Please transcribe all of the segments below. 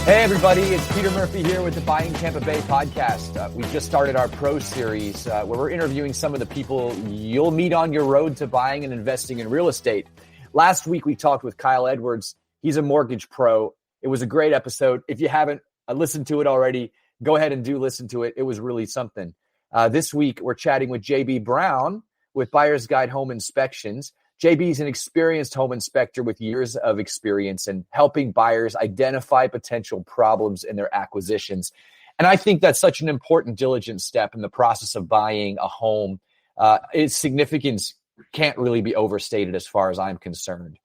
Hey, everybody. It's Peter Murphy here with the Buying Tampa Bay podcast. We just started our Pro Series where we're interviewing some of the people you'll meet on your road to buying and investing in real estate. Last week, we talked with Kyle Edwards. He's a mortgage pro. It was a great episode. If you haven't listened to it already, go ahead and do listen to it. It was really something. This week, we're chatting with JB Brown with Buyer's Guide Home Inspections. JB is an experienced home inspector with years of experience in helping buyers identify potential problems in their acquisitions. And I think that's such an important diligence step in the process of buying a home. Its significance can't really be overstated as far as I'm concerned.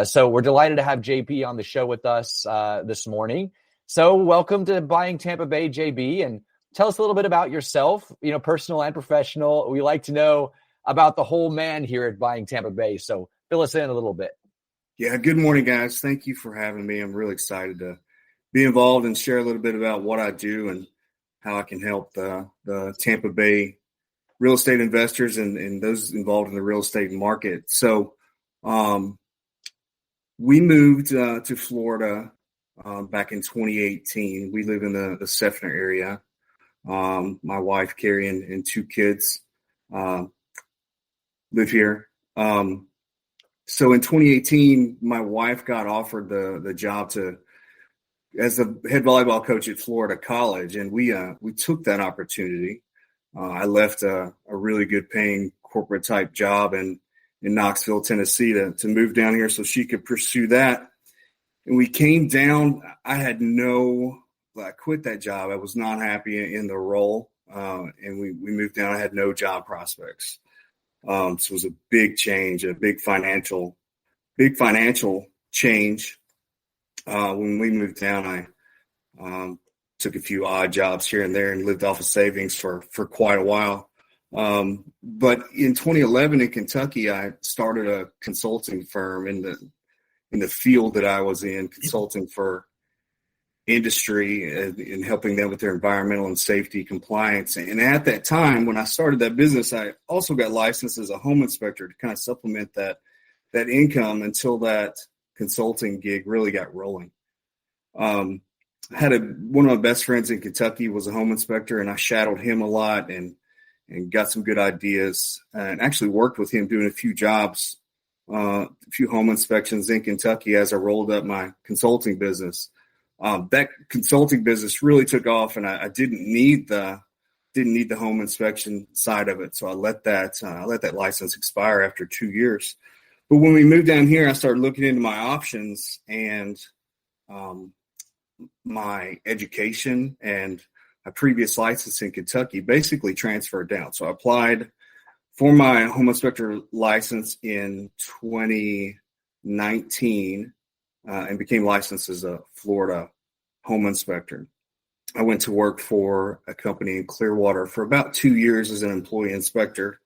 So we're delighted to have JB on the show with us this morning. So welcome to Buying Tampa Bay, JB, and tell us a little bit about yourself, personal and professional. We like to know about the whole man here at Buying Tampa Bay. So fill us in a little bit. Yeah, good morning, guys. Thank you for having me. I'm really excited to be involved and share a little bit about what I do and how I can help the Tampa Bay real estate investors and those involved in the real estate market. So we moved to Florida back in 2018. We live in the Seffner area. My wife, Carrie, and two kids live here. So in 2018, my wife got offered the job as the head volleyball coach at Florida College, and we took that opportunity. I left a really good paying corporate type job in Knoxville, Tennessee to move down here so she could pursue that. And we came down. I quit that job. I was not happy in the role, and we moved down. I had no job prospects. So it was a big change, a big financial change. When we moved down, I took a few odd jobs here and there and lived off of savings for quite a while. But in 2011 in Kentucky, I started a consulting firm in the field that I was in, consulting for industry and helping them with their environmental and safety compliance. And at that time, when I started that business, I also got licensed as a home inspector to kind of supplement that income until that consulting gig really got rolling. I had one of my best friends in Kentucky was a home inspector, and I shadowed him a lot and got some good ideas and actually worked with him doing a few jobs, a few home inspections in Kentucky as I rolled up my consulting business. That consulting business really took off, and I didn't need the home inspection side of it. So I let that license expire after 2 years. But when we moved down here, I started looking into my options, and my education and my previous license in Kentucky basically transferred down. So I applied for my home inspector license in 2019. And became licensed as a Florida home inspector. I went to work for a company in Clearwater for about 2 years as an employee inspector.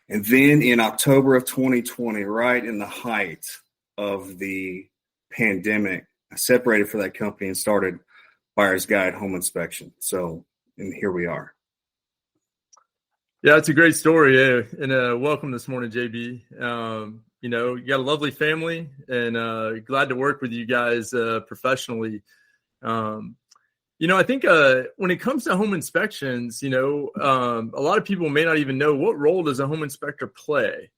And then in October of 2020, right in the height of the pandemic, I separated from that company and started Buyer's Guide Home Inspection. And here we are. Yeah, it's a great story. Yeah. And welcome this morning, JB. You got a lovely family, and glad to work with you guys professionally. I think when it comes to home inspections, a lot of people may not even know what role does a home inspector play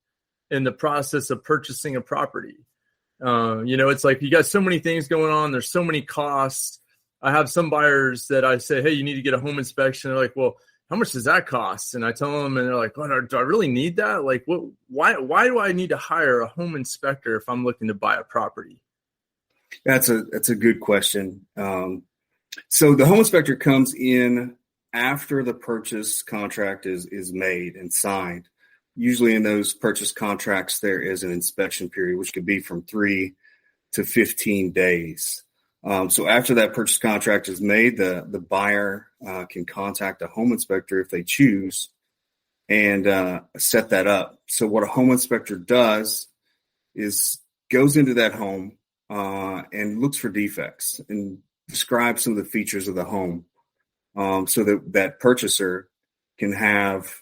in the process of purchasing a property. It's like you got so many things going on. There's so many costs. I have some buyers that I say, hey, you need to get a home inspection. They're like, well, how much does that cost? And I tell them, and they're like, oh, do I really need that? Like, why do I need to hire a home inspector if I'm looking to buy a property? That's a good question. So the home inspector comes in after the purchase contract is made and signed. Usually in those purchase contracts, there is an inspection period, which could be from 3 to 15 days. So after that purchase contract is made, the buyer can contact a home inspector if they choose and set that up. So what a home inspector does is goes into that home and looks for defects and describes some of the features of the home so that purchaser can have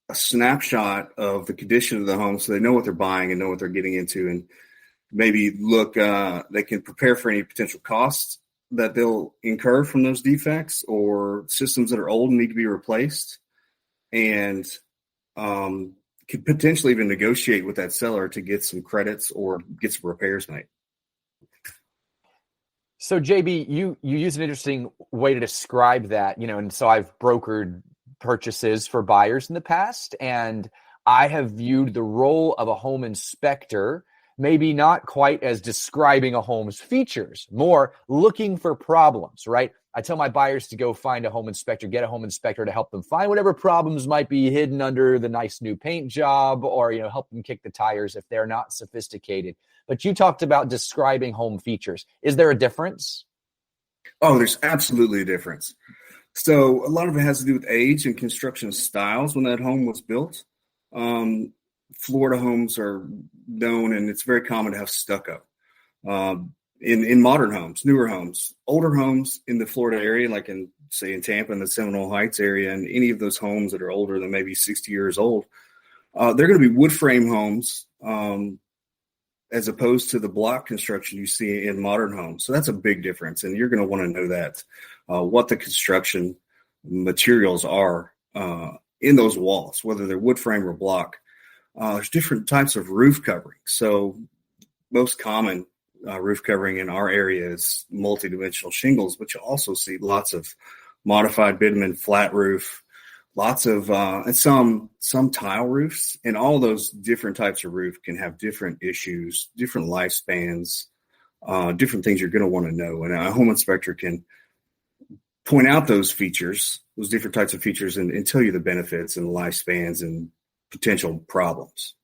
a snapshot of the condition of the home so they know what they're buying and know what they're getting into, and maybe look, they can prepare for any potential costs that they'll incur from those defects or systems that are old and need to be replaced, and could potentially even negotiate with that seller to get some credits or get some repairs made. So JB, you use an interesting way to describe that, and so I've brokered purchases for buyers in the past, and I have viewed the role of a home inspector maybe not quite as describing a home's features, more looking for problems, right? I tell my buyers to go find a home inspector, get a home inspector to help them find whatever problems might be hidden under the nice new paint job, or, help them kick the tires if they're not sophisticated. But you talked about describing home features. Is there a difference? Oh, there's absolutely a difference. So a lot of it has to do with age and construction styles when that home was built. Florida homes are known, and it's very common to have stucco. In modern homes, newer homes, older homes in the Florida area, like in Tampa and the Seminole Heights area, and any of those homes that are older than maybe 60 years old, they're going to be wood frame homes, as opposed to the block construction you see in modern homes. So that's a big difference. And you're going to want to know that, what the construction materials are in those walls, whether they're wood frame or block. There's different types of roof covering. So most common roof covering in our area is multi-dimensional shingles, but you also see lots of modified bitumen flat roof, lots of and some tile roofs, and all those different types of roof can have different issues, different lifespans, different things you're going to want to know. And a home inspector can point out those features, those different types of features, and tell you the benefits and the lifespans and potential problems.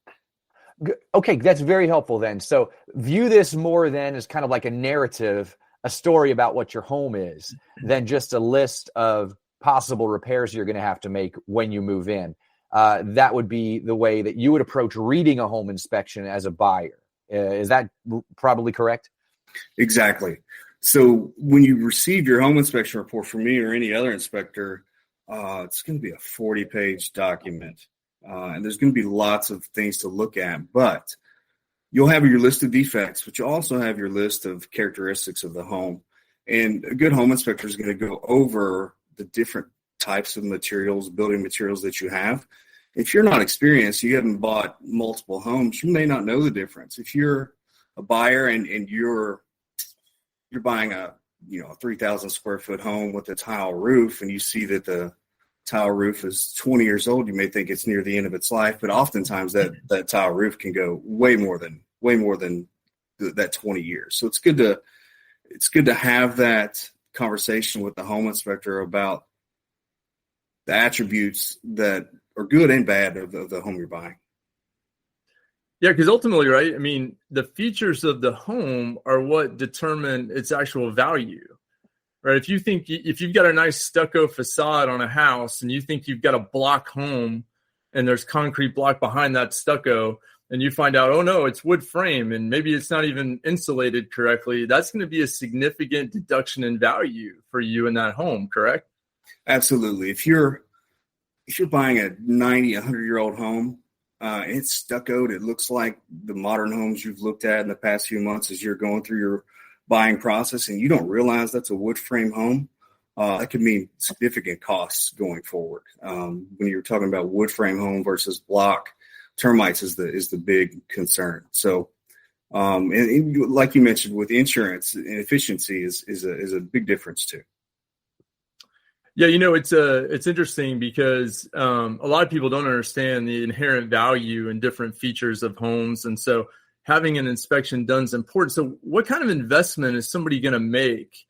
Okay, that's very helpful then. So view this more then as kind of like a narrative, a story about what your home is, than just a list of possible repairs you're going to have to make when you move in. That would be the way that you would approach reading a home inspection as a buyer. Is that probably correct? Exactly. So when you receive your home inspection report from me or any other inspector, it's going to be a 40-page document. And there's going to be lots of things to look at, but you'll have your list of defects, but you also have your list of characteristics of the home. And a good home inspector is going to go over the different types of materials, building materials that you have. If you're not experienced, you haven't bought multiple homes, you may not know the difference. If you're a buyer and you're buying a 3,000 square foot home with a tile roof, and you see that the tile roof is 20 years old, you may think it's near the end of its life, but oftentimes that tile roof can go way more than that 20 years. So it's good to have that conversation with the home inspector about the attributes that are good and bad of the home you're buying. Yeah, because ultimately, right, I mean, the features of the home are what determine its actual value. Right. If you've got a nice stucco facade on a house and you think you've got a block home and there's concrete block behind that stucco, and you find out, oh no, it's wood frame and maybe it's not even insulated correctly, that's going to be a significant deduction in value for you in that home, correct? Absolutely. If you're buying a 90, 100-year-old home, and it's stuccoed, it looks like the modern homes you've looked at in the past few months as you're going through your buying process, and you don't realize that's a wood frame home, that could mean significant costs going forward. When you're talking about wood frame home versus block, termites is the big concern. So, and like you mentioned, with insurance and efficiency is a big difference too. Yeah, it's interesting because a lot of people don't understand the inherent value and different features of homes, and so having an inspection done is important. So what kind of investment is somebody going to make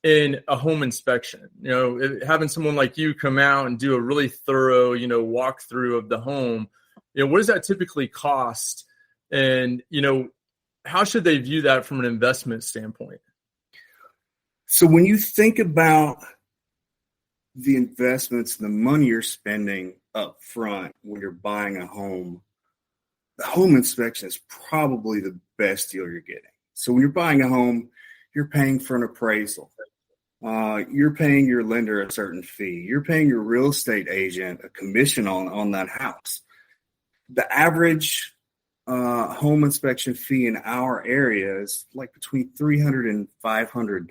in a home inspection? Having someone like you come out and do a really thorough, walkthrough of the home, what does that typically cost? And, how should they view that from an investment standpoint? So when you think about the investments, the money you're spending up front when you're buying a home, the home inspection is probably the best deal you're getting. So when you're buying a home, you're paying for an appraisal. You're paying your lender a certain fee. You're paying your real estate agent a commission on that house. The average home inspection fee in our area is like between $300 and $500.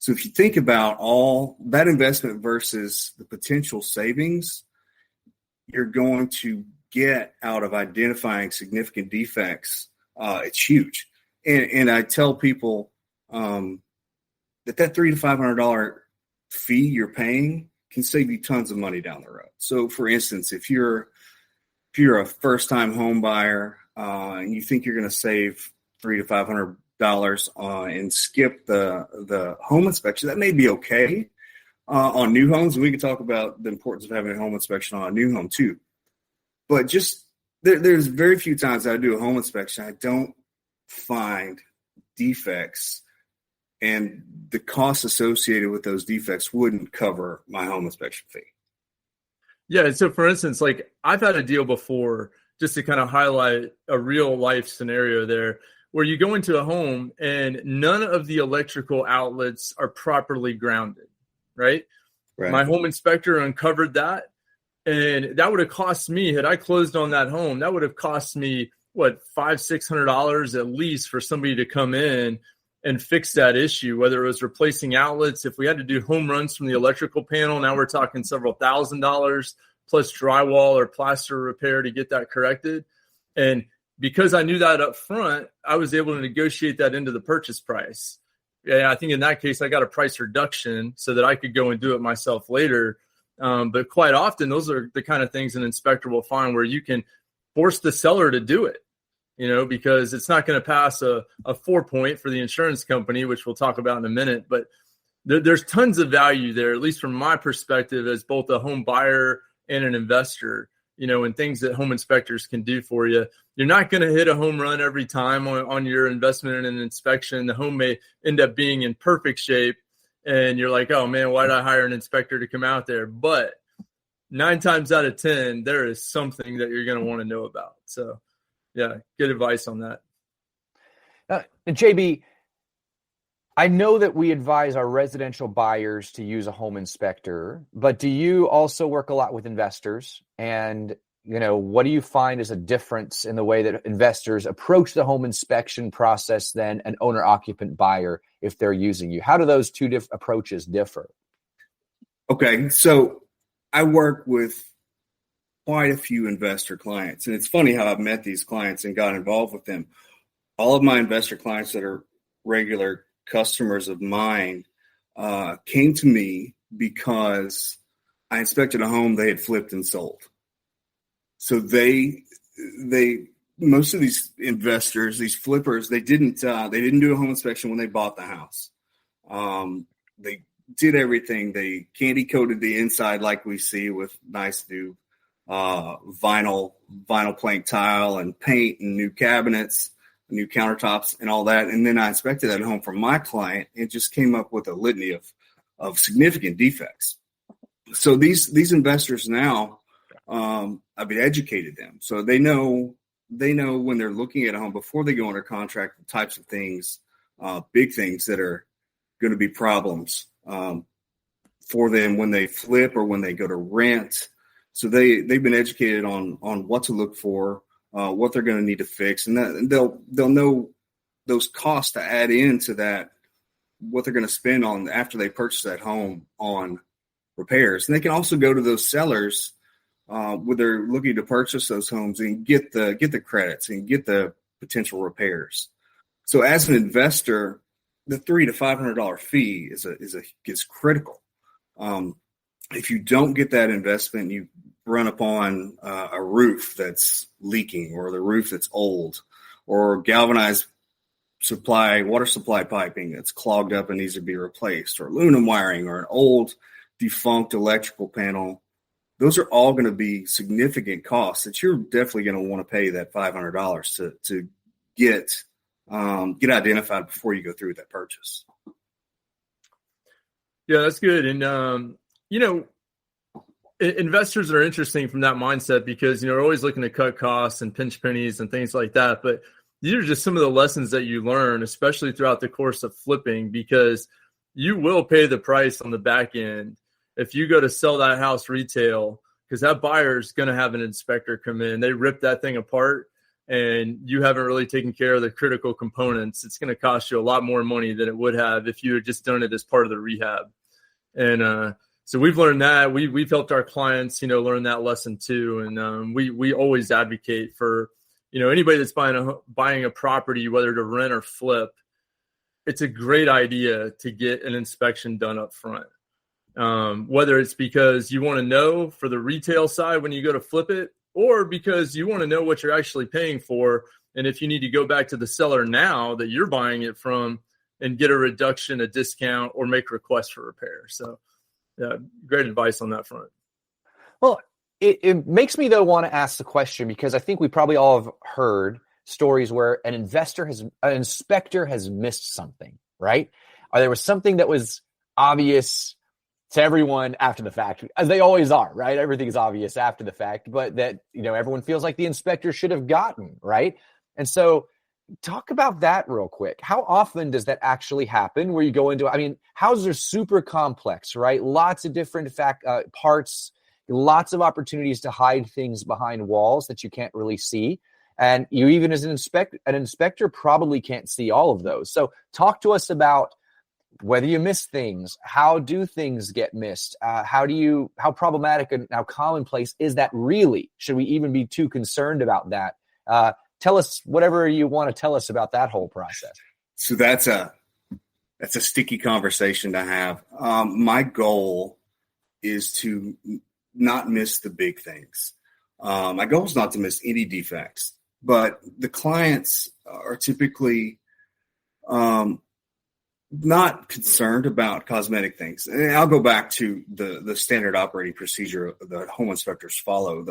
So if you think about all that investment versus the potential savings you're going to get out of identifying significant defects, it's huge. And I tell people that $300 to $500 fee you're paying can save you tons of money down the road. So, for instance, if you're a first-time home buyer and you think you're going to save $300 to $500 and skip the home inspection, that may be okay on new homes. And we can talk about the importance of having a home inspection on a new home too. But just there's very few times that I do a home inspection I don't find defects, and the costs associated with those defects wouldn't cover my home inspection fee. Yeah. So for instance, like I've had a deal before, just to kind of highlight a real life scenario there, where you go into a home and none of the electrical outlets are properly grounded, right? My home inspector uncovered that. And that would have cost me, had I closed on that home, that would have cost me, $500-$600 at least for somebody to come in and fix that issue, whether it was replacing outlets. If we had to do home runs from the electrical panel, now we're talking several $1,000s plus drywall or plaster repair to get that corrected. And because I knew that up front, I was able to negotiate that into the purchase price. Yeah, I think in that case, I got a price reduction so that I could go and do it myself later. But quite often, those are the kind of things an inspector will find where you can force the seller to do it, because it's not going to pass a 4-point for the insurance company, which we'll talk about in a minute. But there's tons of value there, at least from my perspective as both a home buyer and an investor, and things that home inspectors can do for you. You're not going to hit a home run every time on your investment in an inspection. The home may end up being in perfect shape. And you're like, oh, man, why did I hire an inspector to come out there? But 9 times out of 10, there is something that you're going to want to know about. So, yeah, good advice on that. JB, I know that we advise our residential buyers to use a home inspector, but do you also work a lot with investors? And, what do you find is a difference in the way that investors approach the home inspection process than an owner-occupant buyer if they're using you? How do those two approaches differ? Okay, so I work with quite a few investor clients, and it's funny how I've met these clients and got involved with them. All of my investor clients that are regular customers of mine came to me because I inspected a home they had flipped and sold. So they most of these investors, these flippers, they didn't do a home inspection when they bought the house. They did everything. They candy coated the inside like we see with nice new vinyl plank tile and paint and new cabinets, new countertops and all that. And then I inspected that home for my client and just came up with a litany of significant defects. So these investors now, I've educated them. So they know when they're looking at a home before they go under contract, the types of things, big things that are going to be problems for them when they flip or when they go to rent. So they've been educated on what to look for, what they're going to need to fix, and they'll know those costs to add into that, what they're going to spend on after they purchase that home on repairs. And they can also go to those sellers when they're looking to purchase those homes and get the credits and get the potential repairs. So as an investor, the $300 to $500 fee is critical. If you don't get that investment, you run upon a roof that's leaking, or the roof that's old, or galvanized water supply piping that's clogged up and needs to be replaced, or aluminum wiring, or an old defunct electrical panel. Those are all going to be significant costs that you're definitely going to want to pay that $500 to get identified before you go through that purchase. Yeah, that's good. And, investors are interesting from that mindset because, they're always looking to cut costs and pinch pennies and things like that. But these are just some of the lessons that you learn, especially throughout the course of flipping, because you will pay the price on the back end if you go to sell that house retail, because that buyer is going to have an inspector come in. They rip that thing apart and you haven't really taken care of the critical components, it's going to cost you a lot more money than it would have if you had just done it as part of the rehab. And so we've learned that. We've helped our clients, learn that lesson too. And we always advocate for, anybody that's buying a property, whether to rent or flip, it's a great idea to get an inspection done up front. Whether it's because you want to know for the retail side when you go to flip it, or because you want to know what you're actually paying for. And if you need to go back to the seller now that you're buying it from and get a reduction, a discount, or make requests for repair. So yeah, great advice on that front. Well, it makes me, though, want to ask the question, because I think we probably all have heard stories where an inspector has missed something, right? Or there was something that was obvious to everyone after the fact, as they always are, right? Everything is obvious after the fact, but that, everyone feels like the inspector should have gotten, right? And so talk about that real quick. How often does that actually happen where you go into, houses are super complex, right? Lots of different parts, lots of opportunities to hide things behind walls that you can't really see. And you, even as an inspector probably can't see all of those. So talk to us about whether you miss things, how do things get missed? How problematic and how commonplace is that really? Should we even be too concerned about that? Tell us whatever you want to tell us about that whole process. So that's a sticky conversation to have. My goal is to not miss the big things. My goal is not to miss any defects, but the clients are typically not concerned about cosmetic things. And I'll go back to the standard operating procedure the home inspectors follow.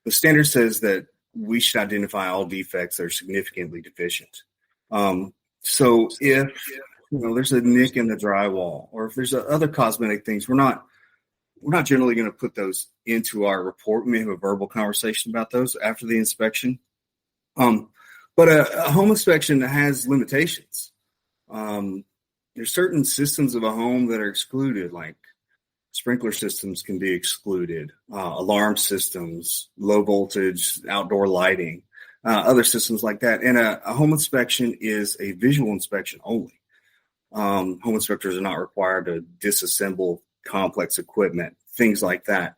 The standard says that we should identify all defects that are significantly deficient. So if there's a nick in the drywall, or if there's other cosmetic things, we're not generally going to put those into our report. We may have a verbal conversation about those after the inspection. But a home inspection has limitations. There's certain systems of a home that are excluded, like sprinkler systems can be excluded, alarm systems, low voltage, outdoor lighting, other systems like that. And a home inspection is a visual inspection only. Home inspectors are not required to disassemble complex equipment, things like that.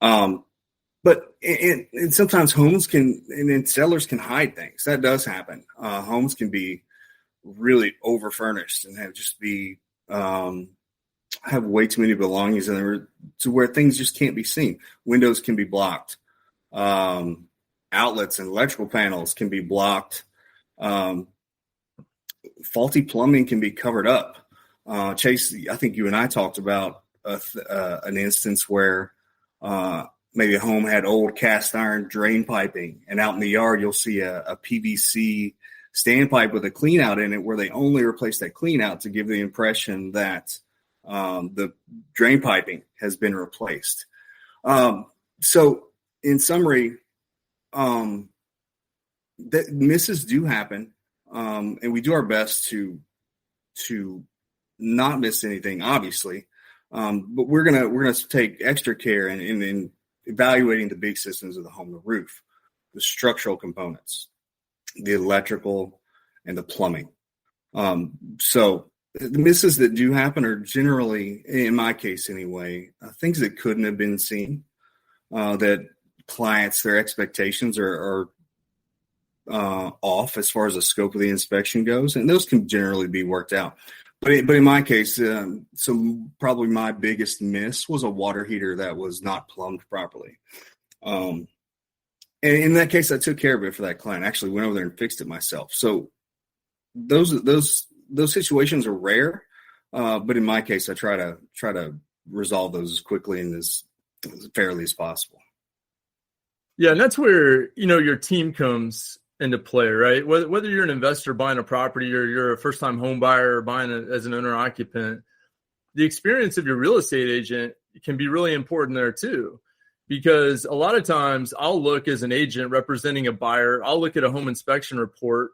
But sometimes homes can, and then sellers can hide things. That does happen. Homes can be really over furnished and have way too many belongings in there to where things just can't be seen. Windows can be blocked. Outlets and electrical panels can be blocked. Faulty plumbing can be covered up. Chase, I think you and I talked about an instance where maybe a home had old cast iron drain piping, and out in the yard you'll see a PVC standpipe with a clean out in it, where they only replace that clean out to give the impression that the drain piping has been replaced. So in summary, that misses do happen. And we do our best to not miss anything, obviously. But we're gonna take extra care in evaluating the big systems of the home: the roof, the structural components, the electrical, and the plumbing. So the misses that do happen are generally, in my case anyway, things that couldn't have been seen, that clients, their expectations are off as far as the scope of the inspection goes, and those can generally be worked out. But in my case, so probably my biggest miss was a water heater that was not plumbed properly. And in that case, I took care of it for that client. I actually went over there and fixed it myself. So those situations are rare, but in my case, I try to resolve those as quickly and as fairly as possible. Yeah, and that's where your team comes into play, right? Whether you're an investor buying a property or you're a first-time home buyer or buying it as an owner-occupant, the experience of your real estate agent can be really important there too. Because a lot of times I'll look as an agent representing a buyer, I'll look at a home inspection report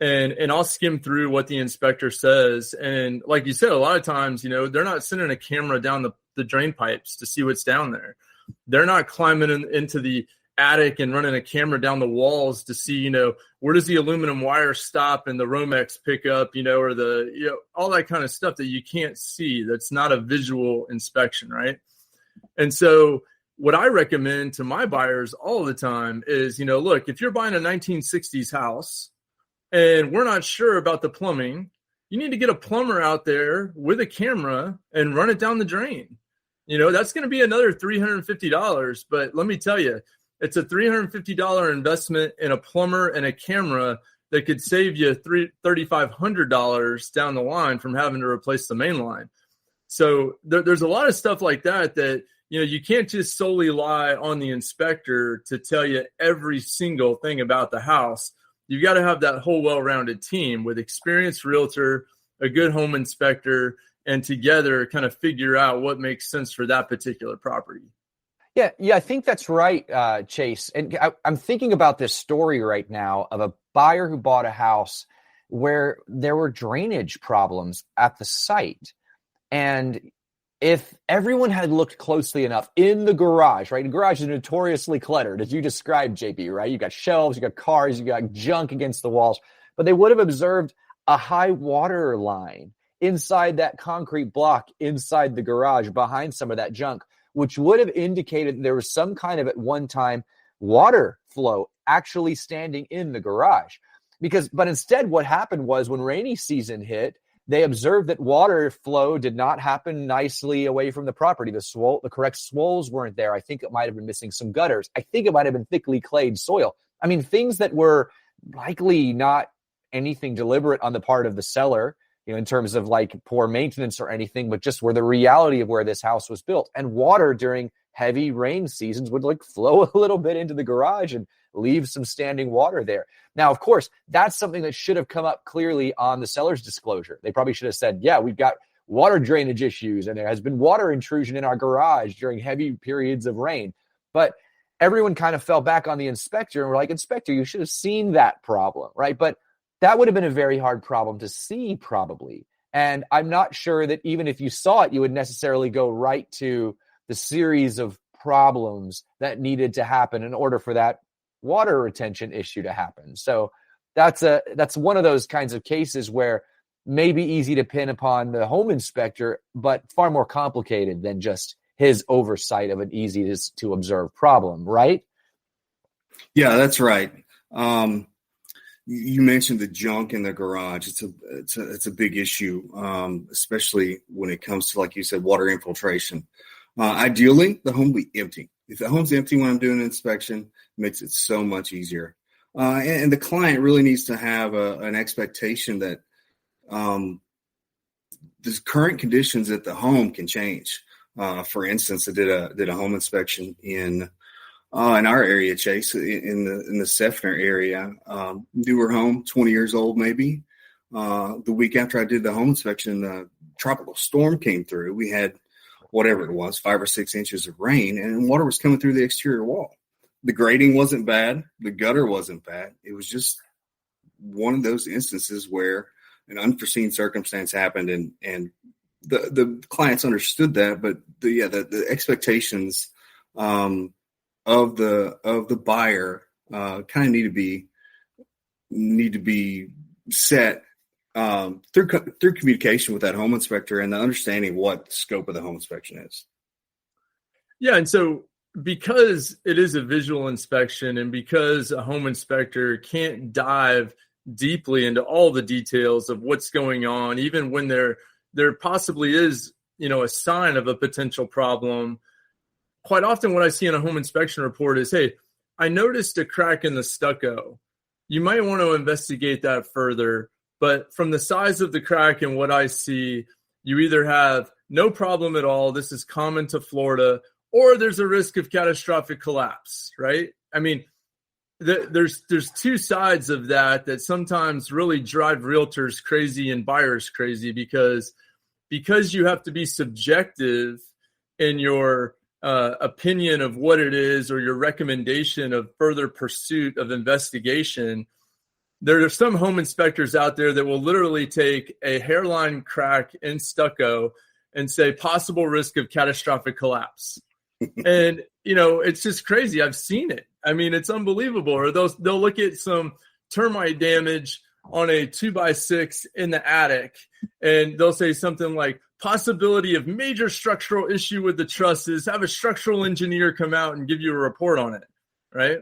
and I'll skim through what the inspector says. And like you said, a lot of times, they're not sending a camera down the drain pipes to see what's down there. They're not climbing into the attic and running a camera down the walls to see, where does the aluminum wire stop and the Romex pick up, or all that kind of stuff that you can't see. That's not a visual inspection, right? And so what I recommend to my buyers all the time is, look, if you're buying a 1960s house and we're not sure about the plumbing, you need to get a plumber out there with a camera and run it down the drain. That's going to be another $350. But let me tell you, it's a $350 investment in a plumber and a camera that could save you $3,500 down the line from having to replace the main line. So there's a lot of stuff like that you can't just solely rely on the inspector to tell you every single thing about the house. You got to have that whole well-rounded team with experienced realtor, a good home inspector, and together kind of figure out what makes sense for that particular property. Yeah, I think that's right, Chase. And I'm thinking about this story right now of a buyer who bought a house where there were drainage problems at the site. And if everyone had looked closely enough in the garage, right? The garage is notoriously cluttered, as you described, JB, right? You got shelves, you got cars, you got junk against the walls. But they would have observed a high water line inside that concrete block inside the garage behind some of that junk, which would have indicated there was some kind of, at one time, water flow actually standing in the garage. But instead what happened was when rainy season hit, they observed that water flow did not happen nicely away from the property. The correct swolls weren't there. I think it might have been missing some gutters. I think it might have been thickly clayed soil. I mean, things that were likely not anything deliberate on the part of the seller, in terms of like poor maintenance or anything, but just were the reality of where this house was built. And water during heavy rain seasons would flow a little bit into the garage and leave some standing water there. Now, of course, that's something that should have come up clearly on the seller's disclosure. They probably should have said, yeah, we've got water drainage issues and there has been water intrusion in our garage during heavy periods of rain. But everyone kind of fell back on the inspector and were like, inspector, you should have seen that problem, right? But that would have been a very hard problem to see, probably. And I'm not sure that even if you saw it, you would necessarily go right to the series of problems that needed to happen in order for that water retention issue to happen. So that's one of those kinds of cases where maybe easy to pin upon the home inspector, but far more complicated than just his oversight of an easy to observe problem, right? Yeah, that's right. You mentioned the junk in the garage. It's a big issue, especially when it comes to, like you said, water infiltration. Ideally, the home will be empty. If the home's empty when I'm doing an inspection, it makes it so much easier. And the client really needs to have an expectation that the current conditions at the home can change. For instance, I did a home inspection in our area, Chase, in the Seffner area, newer home, 20 years old, maybe. The week after I did the home inspection, a tropical storm came through. We had whatever it was, 5 or 6 inches of rain, and water was coming through the exterior wall. The grading wasn't bad. The gutter wasn't bad. It was just one of those instances where an unforeseen circumstance happened, and the clients understood that, but the expectations of the buyer kind of need to be set through communication with that home inspector and the understanding what the scope of the home inspection is. Yeah, and so because it is a visual inspection and because a home inspector can't dive deeply into all the details of what's going on, even when there possibly is, a sign of a potential problem, quite often what I see in a home inspection report is, hey, I noticed a crack in the stucco. You might want to investigate that further. But from the size of the crack and what I see, you either have no problem at all, this is common to Florida, or there's a risk of catastrophic collapse, right? I mean, there's two sides of that sometimes really drive realtors crazy and buyers crazy because you have to be subjective in your opinion of what it is or your recommendation of further pursuit of investigation. There are some home inspectors out there that will literally take a hairline crack in stucco and say possible risk of catastrophic collapse. And, it's just crazy. I've seen it. I mean, it's unbelievable. Or they'll look at some termite damage on a 2x6 in the attic, and they'll say something like, possibility of major structural issue with the trusses, have a structural engineer come out and give you a report on it, right?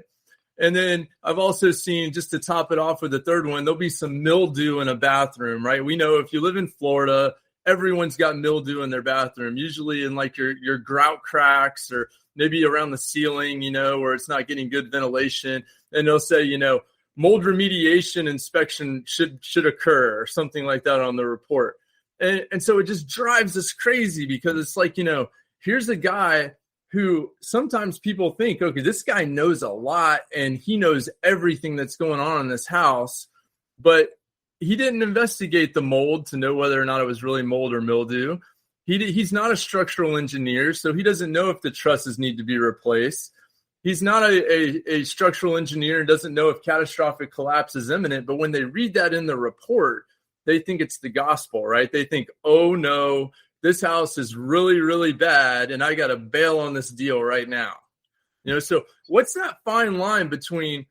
And then I've also seen, just to top it off with the third one, there'll be some mildew in a bathroom, right? We know if you live in Florida, everyone's got mildew in their bathroom, usually in like your grout cracks or maybe around the ceiling, where it's not getting good ventilation. And they'll say, mold remediation inspection should occur or something like that on the report. And so it just drives us crazy because it's like, here's a guy who sometimes people think, okay, this guy knows a lot and he knows everything that's going on in this house, but he didn't investigate the mold to know whether or not it was really mold or mildew. He's not a structural engineer, so he doesn't know if the trusses need to be replaced. He's not a structural engineer and doesn't know if catastrophic collapse is imminent, but when they read that in the report, they think it's the gospel, right? They think, oh no, this house is really, really bad and I got to bail on this deal right now. So what's that fine line between,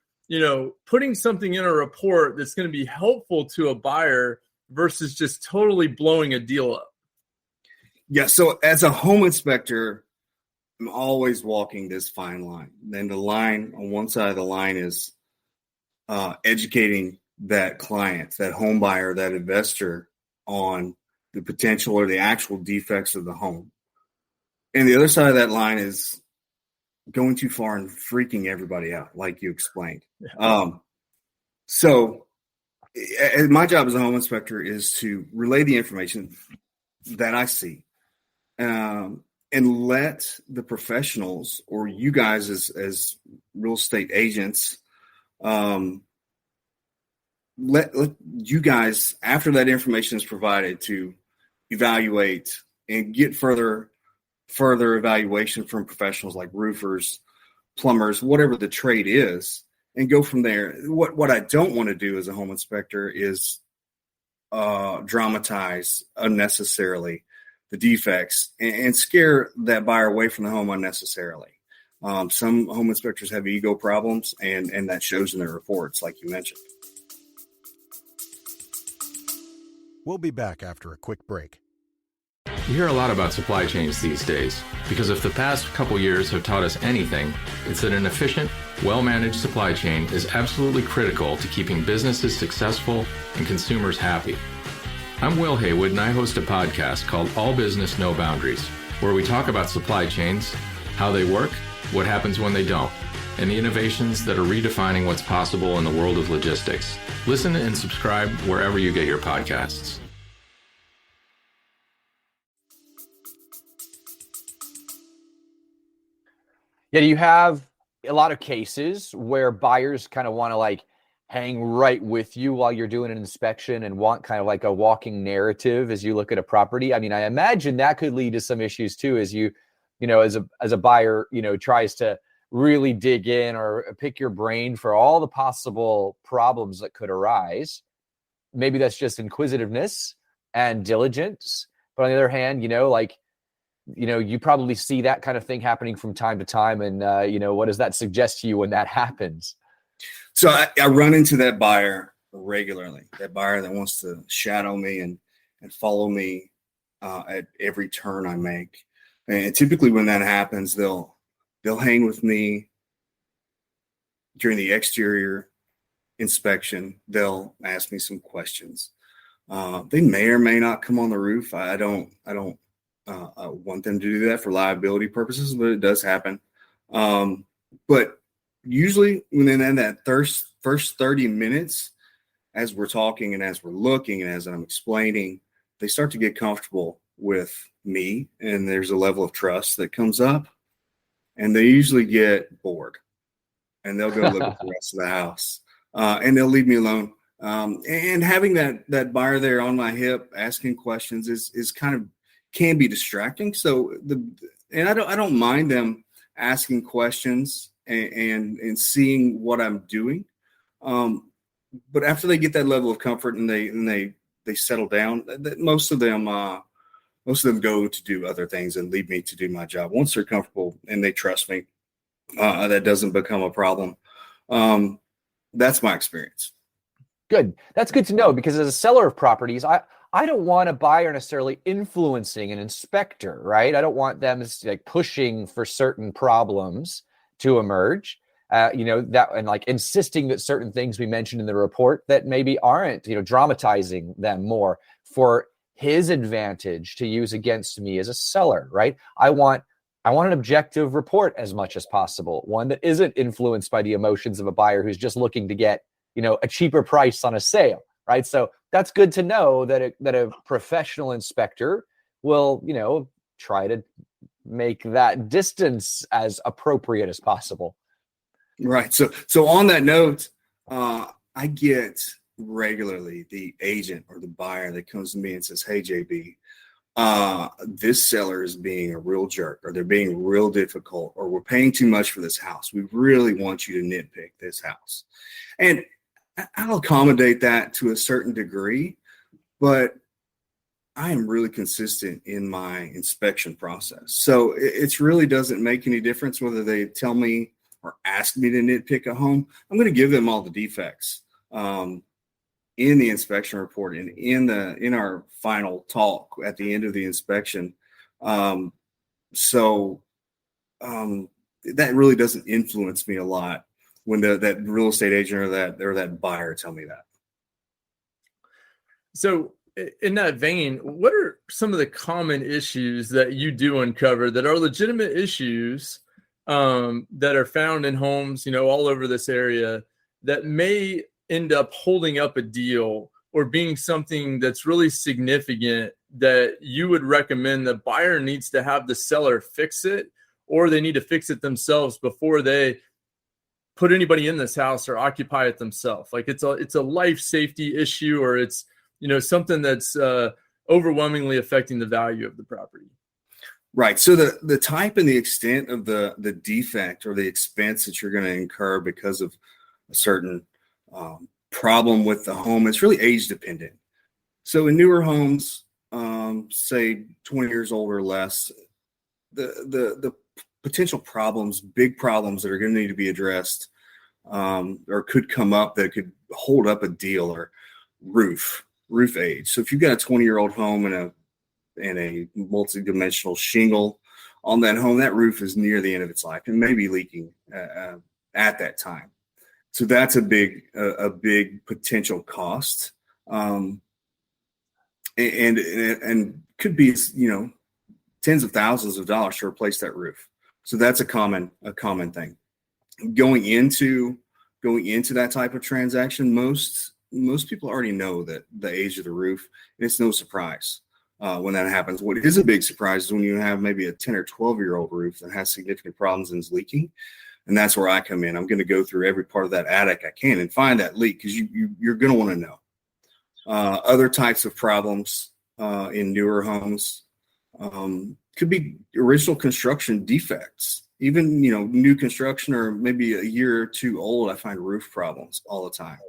putting something in a report that's going to be helpful to a buyer versus just totally blowing a deal up? Yeah. So as a home inspector, I'm always walking this fine line. Then the line on one side of the line is educating that client, that home buyer, that investor on the potential or the actual defects of the home. And the other side of that line is going too far and freaking everybody out, like you explained. Yeah. So my job as a home inspector is to relay the information that I see and let the professionals or you guys as real estate agents let you guys, after that information is provided, to evaluate and get further evaluation from professionals like roofers, plumbers, whatever the trade is, and go from there. What I don't want to do as a home inspector is dramatize unnecessarily the defects and scare that buyer away from the home unnecessarily. Some home inspectors have ego problems, and that shows in their reports, like you mentioned. We'll be back after a quick break. You hear a lot about supply chains these days because if the past couple years have taught us anything, it's that an efficient, well-managed supply chain is absolutely critical to keeping businesses successful and consumers happy. I'm Will Haywood, and I host a podcast called All Business, No Boundaries, where we talk about supply chains, how they work, what happens when they don't, and the innovations that are redefining what's possible in the world of logistics. Listen and subscribe wherever you get your podcasts. Yeah, do you have a lot of cases where buyers kind of want to hang right with you while you're doing an inspection and want kind of like a walking narrative as you look at a property? I mean, I imagine that could lead to some issues too, as you as a buyer, tries to really dig in or pick your brain for all the possible problems that could arise. Maybe that's just inquisitiveness and diligence. But on the other hand, you probably see that kind of thing happening from time to time. And, what does that suggest to you when that happens? So I run into that buyer regularly, that buyer that wants to shadow me and follow me at every turn I make. And typically when that happens, they'll hang with me during the exterior inspection. They'll ask me some questions. They may or may not come on the roof. I don't want them to do that for liability purposes, but it does happen. But usually within that first 30 minutes, as we're talking and as we're looking and as I'm explaining, they start to get comfortable with me, and there's a level of trust that comes up, and they usually get bored and they'll go look at the rest of the house, and they'll leave me alone. And having that buyer there on my hip asking questions is can be distracting. So I don't mind them asking questions and seeing what I'm doing. But after they get that level of comfort and they settle down, most of them go to do other things and leave me to do my job. Once they're comfortable and they trust me, that doesn't become a problem. That's my experience. Good. That's good to know, because as a seller of properties, I don't want a buyer necessarily influencing an inspector, right? I don't want them like pushing for certain problems to emerge, that, and like insisting that certain things we mentioned in the report that maybe aren't, dramatizing them more for his advantage to use against me as a seller, right? I want an objective report as much as possible, one that isn't influenced by the emotions of a buyer who's just looking to get, a cheaper price on a sale, right? So that's good to know that a professional inspector will, try to make that distance as appropriate as possible. Right. So on that note, I get regularly the agent or the buyer that comes to me and says, "Hey, JB, this seller is being a real jerk, or they're being real difficult, or we're paying too much for this house. We really want you to nitpick this house." And I'll accommodate that to a certain degree, but I am really consistent in my inspection process. So it really doesn't make any difference whether they tell me or ask me to nitpick a home. I'm going to give them all the defects in the inspection report and in our final talk at the end of the inspection. So that really doesn't influence me a lot when that real estate agent or that buyer tell me that. So in that vein, what are some of the common issues that you do uncover that are legitimate issues that are found in homes, all over this area that may end up holding up a deal or being something that's really significant that you would recommend the buyer needs to have the seller fix it, or they need to fix it themselves before they put anybody in this house or occupy it themselves? Like it's a life safety issue, or it's, something that's overwhelmingly affecting the value of the property. Right. So the type and the extent of the defect or the expense that you're going to incur because of a certain problem with the home, it's really age dependent. So in newer homes, say 20 years old or less, the potential problems, big problems that are going to need to be addressed or could come up that could hold up a deal, or roof age. So if you've got a 20-year-old home and a multi-dimensional shingle on that home, that roof is near the end of its life and may be leaking at that time. So that's a big potential cost, and could be tens of thousands of dollars to replace that roof. So that's a common thing. Going into that type of transaction, most people already know that the age of the roof, and it's no surprise when that happens. What is a big surprise is when you have maybe a 10 or 12-year-old roof that has significant problems and is leaking. And that's where I come in. I'm going to go through every part of that attic I can and find that leak, because you're going to want to know. Other types of problems in newer homes could be original construction defects. Even new construction or maybe a year or two old, I find roof problems all the time.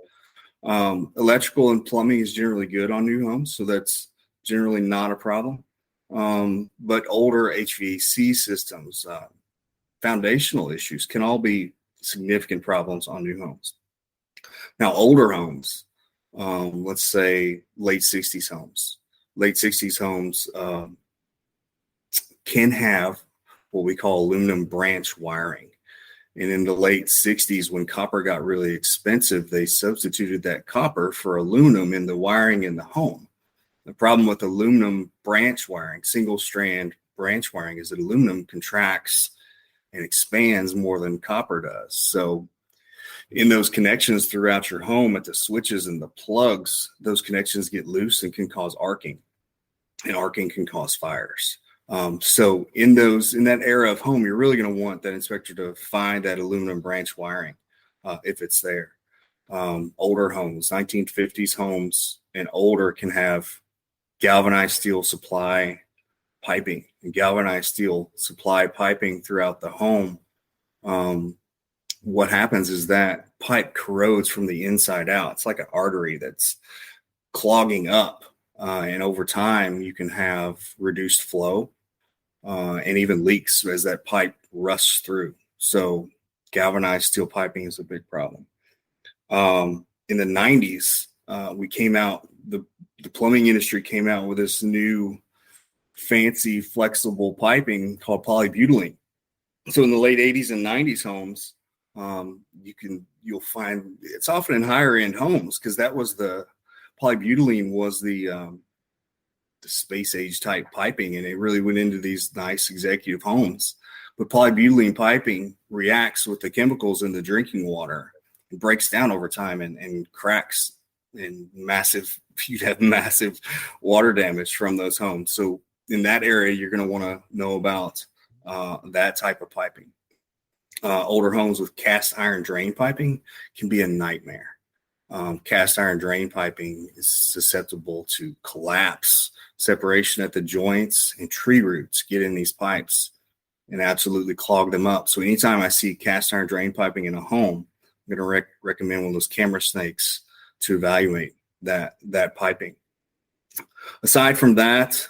Electrical and plumbing is generally good on new homes, so that's generally not a problem. But older HVAC systems, foundational issues can all be significant problems on new homes. Now, older homes, let's say late 60s homes can have what we call aluminum branch wiring. And in the late 60s, when copper got really expensive, they substituted that copper for aluminum in the wiring in the home. The problem with aluminum branch wiring, single strand branch wiring, is that aluminum contracts and expands more than copper does. So in those connections throughout your home at the switches and the plugs, those connections get loose and can cause arcing, and arcing can cause fires. So in that era of home, you're really going to want that inspector to find that aluminum branch wiring if it's there. Older homes, 1950s homes and older, can have galvanized steel supply piping and galvanized steel supply piping throughout the home. What happens is that pipe corrodes from the inside out. It's like an artery that's clogging up. And over time, you can have reduced flow and even leaks as that pipe rusts through. So galvanized steel piping is a big problem. In the 90s, the plumbing industry came out with this new fancy flexible piping called polybutylene. So in the late 80s and 90s homes, you'll find it's often in higher end homes, because that was the polybutylene was the space age type piping, and it really went into these nice executive homes. But polybutylene piping reacts with the chemicals in the drinking water. It breaks down over time and cracks, and you'd have massive water damage from those homes. So in that area, you're going to want to know about that type of piping. Older homes with cast iron drain piping can be a nightmare. Cast iron drain piping is susceptible to collapse, separation at the joints, and tree roots get in these pipes and absolutely clog them up. So anytime I see cast iron drain piping in a home, I'm going to recommend one of those camera snakes to evaluate that piping. Aside from that,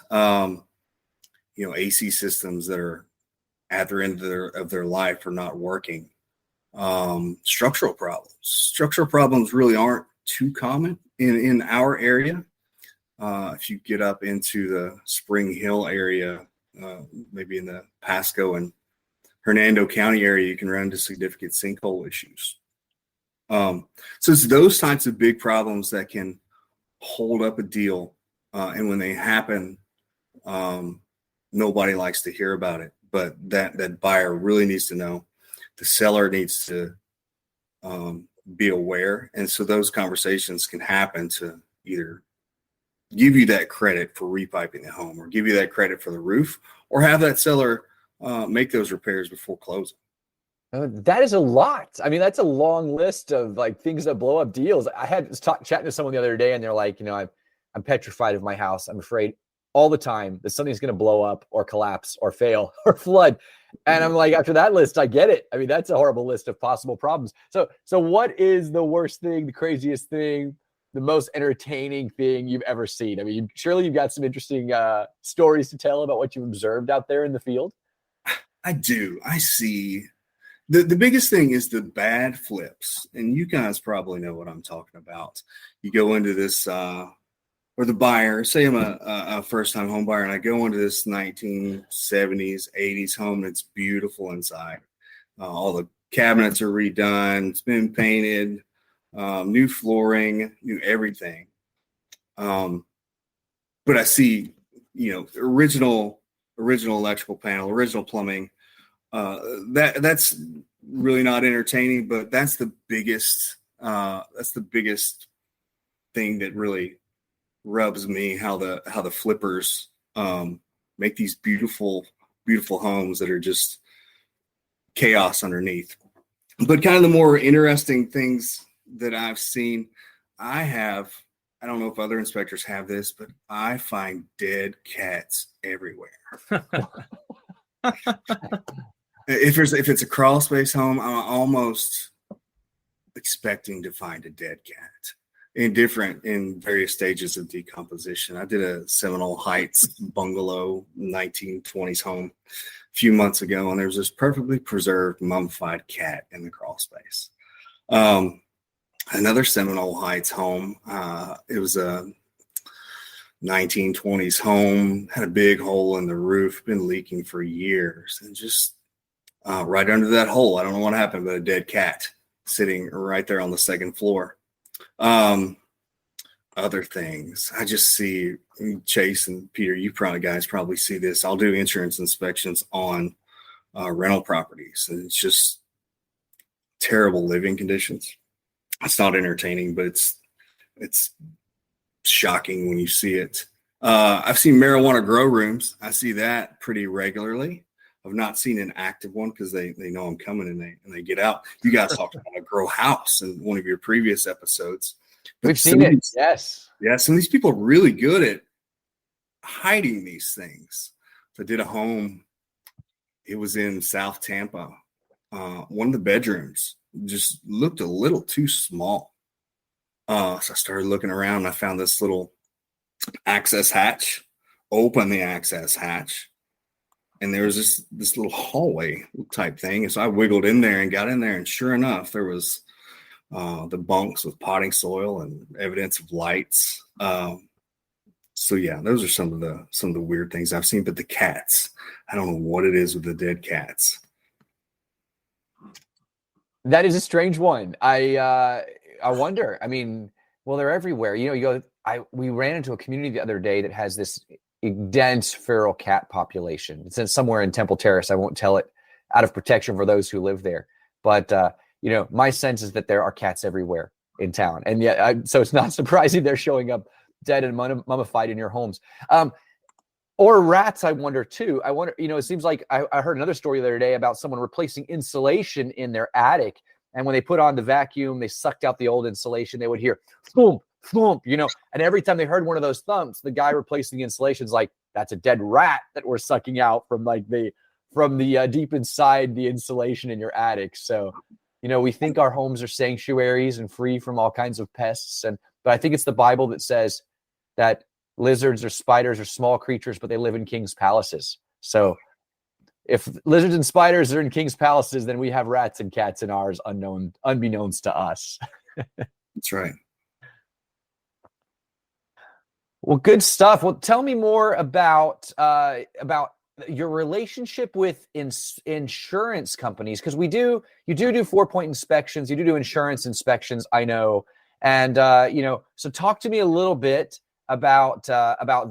AC systems that are at their end of their life are not working. Structural problems really aren't too common in our area. If you get up into the Spring Hill area, maybe in the Pasco and Hernando County area, you can run into significant sinkhole issues. So it's those types of big problems that can hold up a deal. And when they happen, nobody likes to hear about it, but that buyer really needs to know. The seller needs to be aware. And so those conversations can happen to either give you that credit for repiping the home, or give you that credit for the roof, or have that seller make those repairs before closing. That is a lot. I mean, that's a long list of like things that blow up deals. I had chatting to someone the other day, and they're like, I'm petrified of my house. I'm afraid all the time that something's going to blow up or collapse or fail or flood. And I'm like, after that list, I get it. I mean, that's a horrible list of possible problems. So what is the worst thing, the craziest thing, the most entertaining thing you've ever seen? I mean, surely you've got some interesting stories to tell about what you've observed out there in the field. I do. I see. The biggest thing is the bad flips. And you guys probably know what I'm talking about. You go into this, or the buyer, say I'm a first-time home buyer, and I go into this 1970s, 80s home that's beautiful inside. All the cabinets are redone. It's been painted, new flooring, new everything. But I see, original electrical panel, original plumbing. That's really not entertaining, but that's the biggest thing that really rubs me, how the flippers make these beautiful homes that are just chaos underneath. But kind of the more interesting things that I've seen, I don't know if other inspectors have this, but I find dead cats everywhere. If it's a crawl space home, I'm almost expecting to find a dead cat in various stages of decomposition. I did a Seminole Heights bungalow 1920s home a few months ago, and there was this perfectly preserved mummified cat in the crawl space. Another Seminole Heights home, it was a 1920s home, had a big hole in the roof, been leaking for years, and just right under that hole, I don't know what happened, but a dead cat sitting right there on the second floor. Other things I just see, Chase and Peter, you guys probably see this. I'll do insurance inspections on rental properties, and it's just terrible living conditions. It's not entertaining, but it's shocking when you see it. I've seen marijuana grow rooms. I see that pretty regularly. I've not seen an active one because they know I'm coming and they get out. You guys talked about a grow house in one of your previous episodes. But we've seen it. Yes. Yeah. Some of these people are really good at hiding these things. So I did a home. It was in South Tampa. One of the bedrooms just looked a little too small. So I started looking around, and I found this little access hatch. Open the access hatch. and there was this little hallway type thing. And so I wiggled in there and got in there, and sure enough, there was the bunks with potting soil and evidence of lights. So yeah, those are some of the weird things I've seen. But the cats, I don't know what it is with the dead cats. That is a strange one. I wonder. I mean, well, they're everywhere. You know, we ran into a community the other day that has this dense feral cat population. It's somewhere in Temple Terrace. I won't tell it out of protection for those who live there. But you know, my sense is that there are cats everywhere in town, and yet, so it's not surprising they're showing up dead and mummified in your homes. Or rats, I wonder too. I wonder, you know, it seems like I heard another story the other day about someone replacing insulation in their attic. And when they put on the vacuum, they sucked out the old insulation, they would hear thump, thump, you know. And every time they heard one of those thumps, the guy replacing the insulation is like, that's a dead rat that we're sucking out from the deep inside the insulation in your attic. So, you know, we think our homes are sanctuaries and free from all kinds of pests. But I think it's the Bible that says that lizards or spiders are small creatures, but they live in king's palaces. So if lizards and spiders are in king's palaces, then we have rats and cats in ours, unbeknownst to us. That's right. Well, good stuff. Well, tell me more about your relationship with insurance companies, because you do 4-point inspections, you do insurance inspections, I know, and you know, so talk to me a little bit about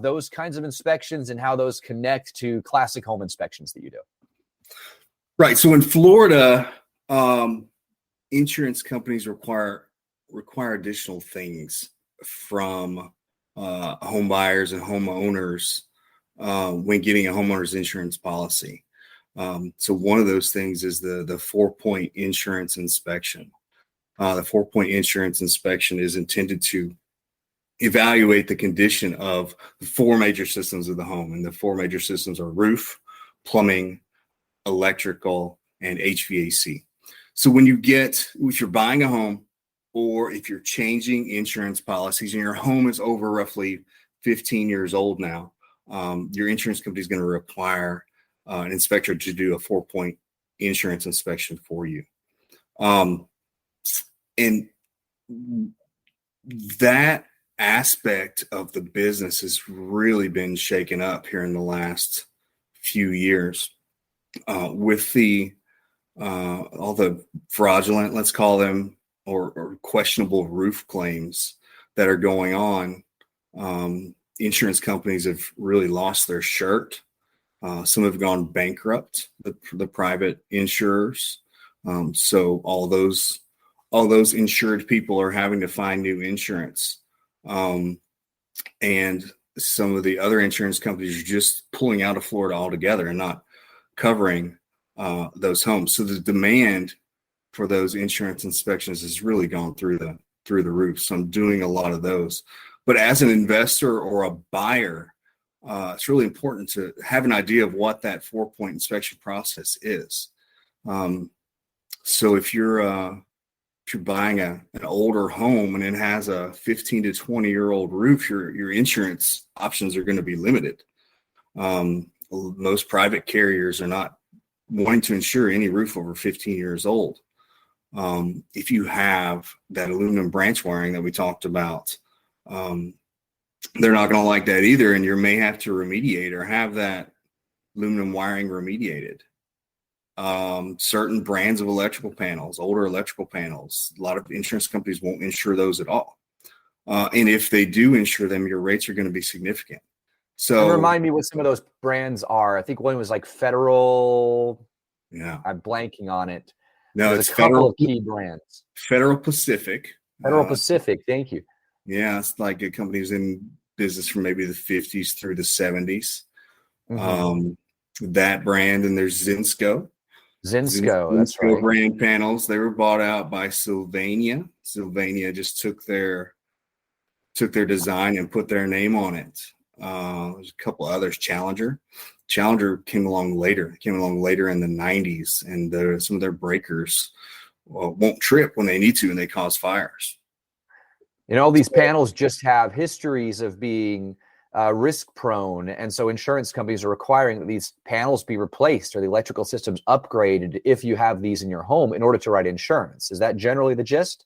those kinds of inspections and how those connect to classic home inspections that you do. Right. So in Florida, insurance companies require additional things from home buyers and homeowners when getting a homeowner's insurance policy. So one of those things is the 4-point insurance inspection. The 4-point insurance inspection is intended to evaluate the condition of the 4 major systems of the home. And the 4 major systems are roof, plumbing, electrical, and HVAC. So if you're buying a home, or if you're changing insurance policies and your home is over roughly 15 years old now, your insurance company is going to require an inspector to do a 4-point insurance inspection for you. And that aspect of the business has really been shaken up here in the last few years with all the fraudulent, let's call them, or questionable roof claims that are going on. Insurance companies have really lost their shirt. Some have gone bankrupt, the private insurers. So all those insured people are having to find new insurance. And some of the other insurance companies are just pulling out of Florida altogether and not covering those homes. So the demand for those insurance inspections has really gone through the roof. So I'm doing a lot of those. But as an investor or a buyer, it's really important to have an idea of what that 4-point inspection process is. So if you're buying an older home and it has a 15 to 20-year-old roof, your insurance options are going to be limited. Most private carriers are not wanting to insure any roof over 15 years old. If you have that aluminum branch wiring that we talked about, they're not going to like that either, and you may have to remediate or have that aluminum wiring remediated. Certain brands of electrical panels, older electrical panels, a lot of insurance companies won't insure those at all. And if they do insure them, your rates are going to be significant. So and remind me what some of those brands are. I think one was like Federal. Yeah, I'm blanking on it. No, There's it's a couple Federal of key brands. Federal Pacific. Federal Pacific. Thank you. Yeah, it's like a company's in business from maybe the 50s through the 70s. Mm-hmm. That brand, and there's Zinsco. Zinsco, that's right. Brand panels. They were bought out by Sylvania. Sylvania just took their design and put their name on it. There's a couple others. Challenger came along later. It came along later in the 90s, and some of their breakers won't trip when they need to, and they cause fires. And all these panels just have histories of being risk prone. And so insurance companies are requiring that these panels be replaced or the electrical systems upgraded if you have these in your home in order to write insurance. Is that generally the gist?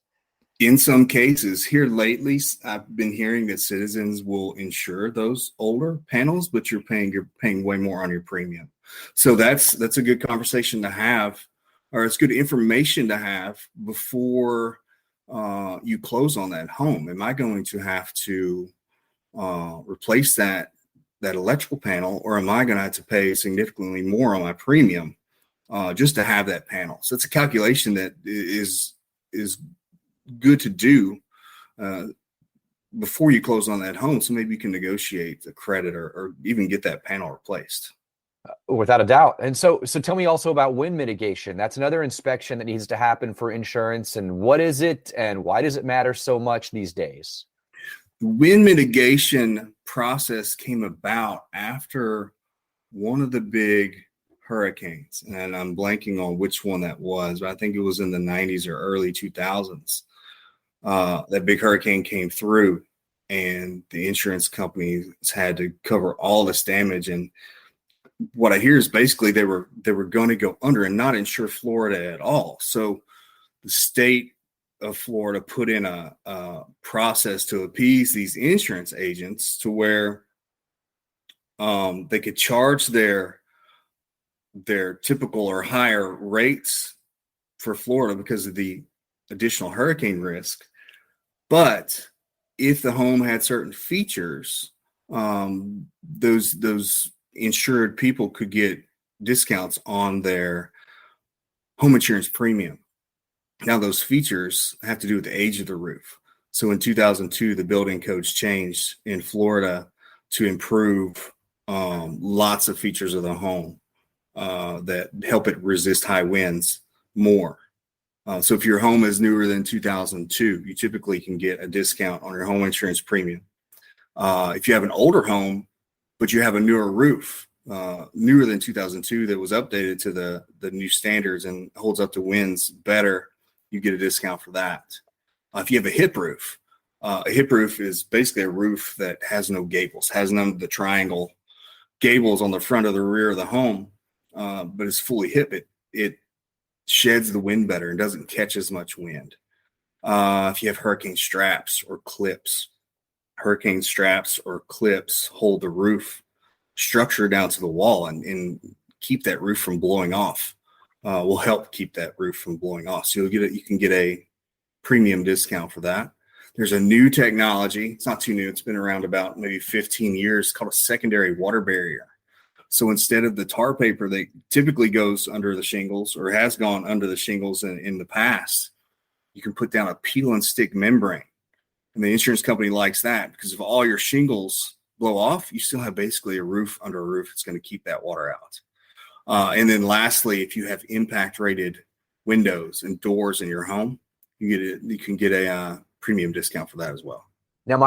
In some cases, here lately, I've been hearing that Citizens will insure those older panels, but you're paying way more on your premium. So that's a good conversation to have, or it's good information to have before you close on that home. Am I going to have to replace that electrical panel, or am I going to have to pay significantly more on my premium just to have that panel? So it's a calculation that is good to do before you close on that home. So maybe you can negotiate the credit or even get that panel replaced. Without a doubt. And so tell me also about wind mitigation. That's another inspection that needs to happen for insurance. And what is it and why does it matter so much these days? The wind mitigation process came about after one of the big hurricanes, and I'm blanking on which one that was, but I think it was in the 90s or early 2000s. That big hurricane came through, and the insurance companies had to cover all this damage. And what I hear is basically they were going to go under and not insure Florida at all. So the state of Florida put in a process to appease these insurance agents to where they could charge their typical or higher rates for Florida because of the additional hurricane risk. But if the home had certain features, those insured people could get discounts on their home insurance premium. Now, those features have to do with the age of the roof. So in 2002, the building codes changed in Florida to improve lots of features of the home that help it resist high winds more. So if your home is newer than 2002, you typically can get a discount on your home insurance premium. If you have an older home, but you have a newer roof, newer than 2002 that was updated to the new standards and holds up to winds better, you get a discount for that. If you have a hip roof is basically a roof that has no gables, has none of the triangle gables on the front of the rear of the home, but it's fully hip. It sheds the wind better and doesn't catch as much wind. If you have hurricane straps or clips hold the roof structure down to the wall and keep that roof from blowing off. Will help keep that roof from blowing off. So you can get a premium discount for that. There's a new technology. It's not too new. It's been around about maybe 15 years, called a secondary water barrier. So instead of the tar paper that typically goes under the shingles or has gone under the shingles in the past, you can put down a peel and stick membrane. And the insurance company likes that because if all your shingles blow off, you still have basically a roof under a roof. It's going to keep that water out. And then lastly, if you have impact rated windows and doors in your home, you can get a premium discount for that as well. Now,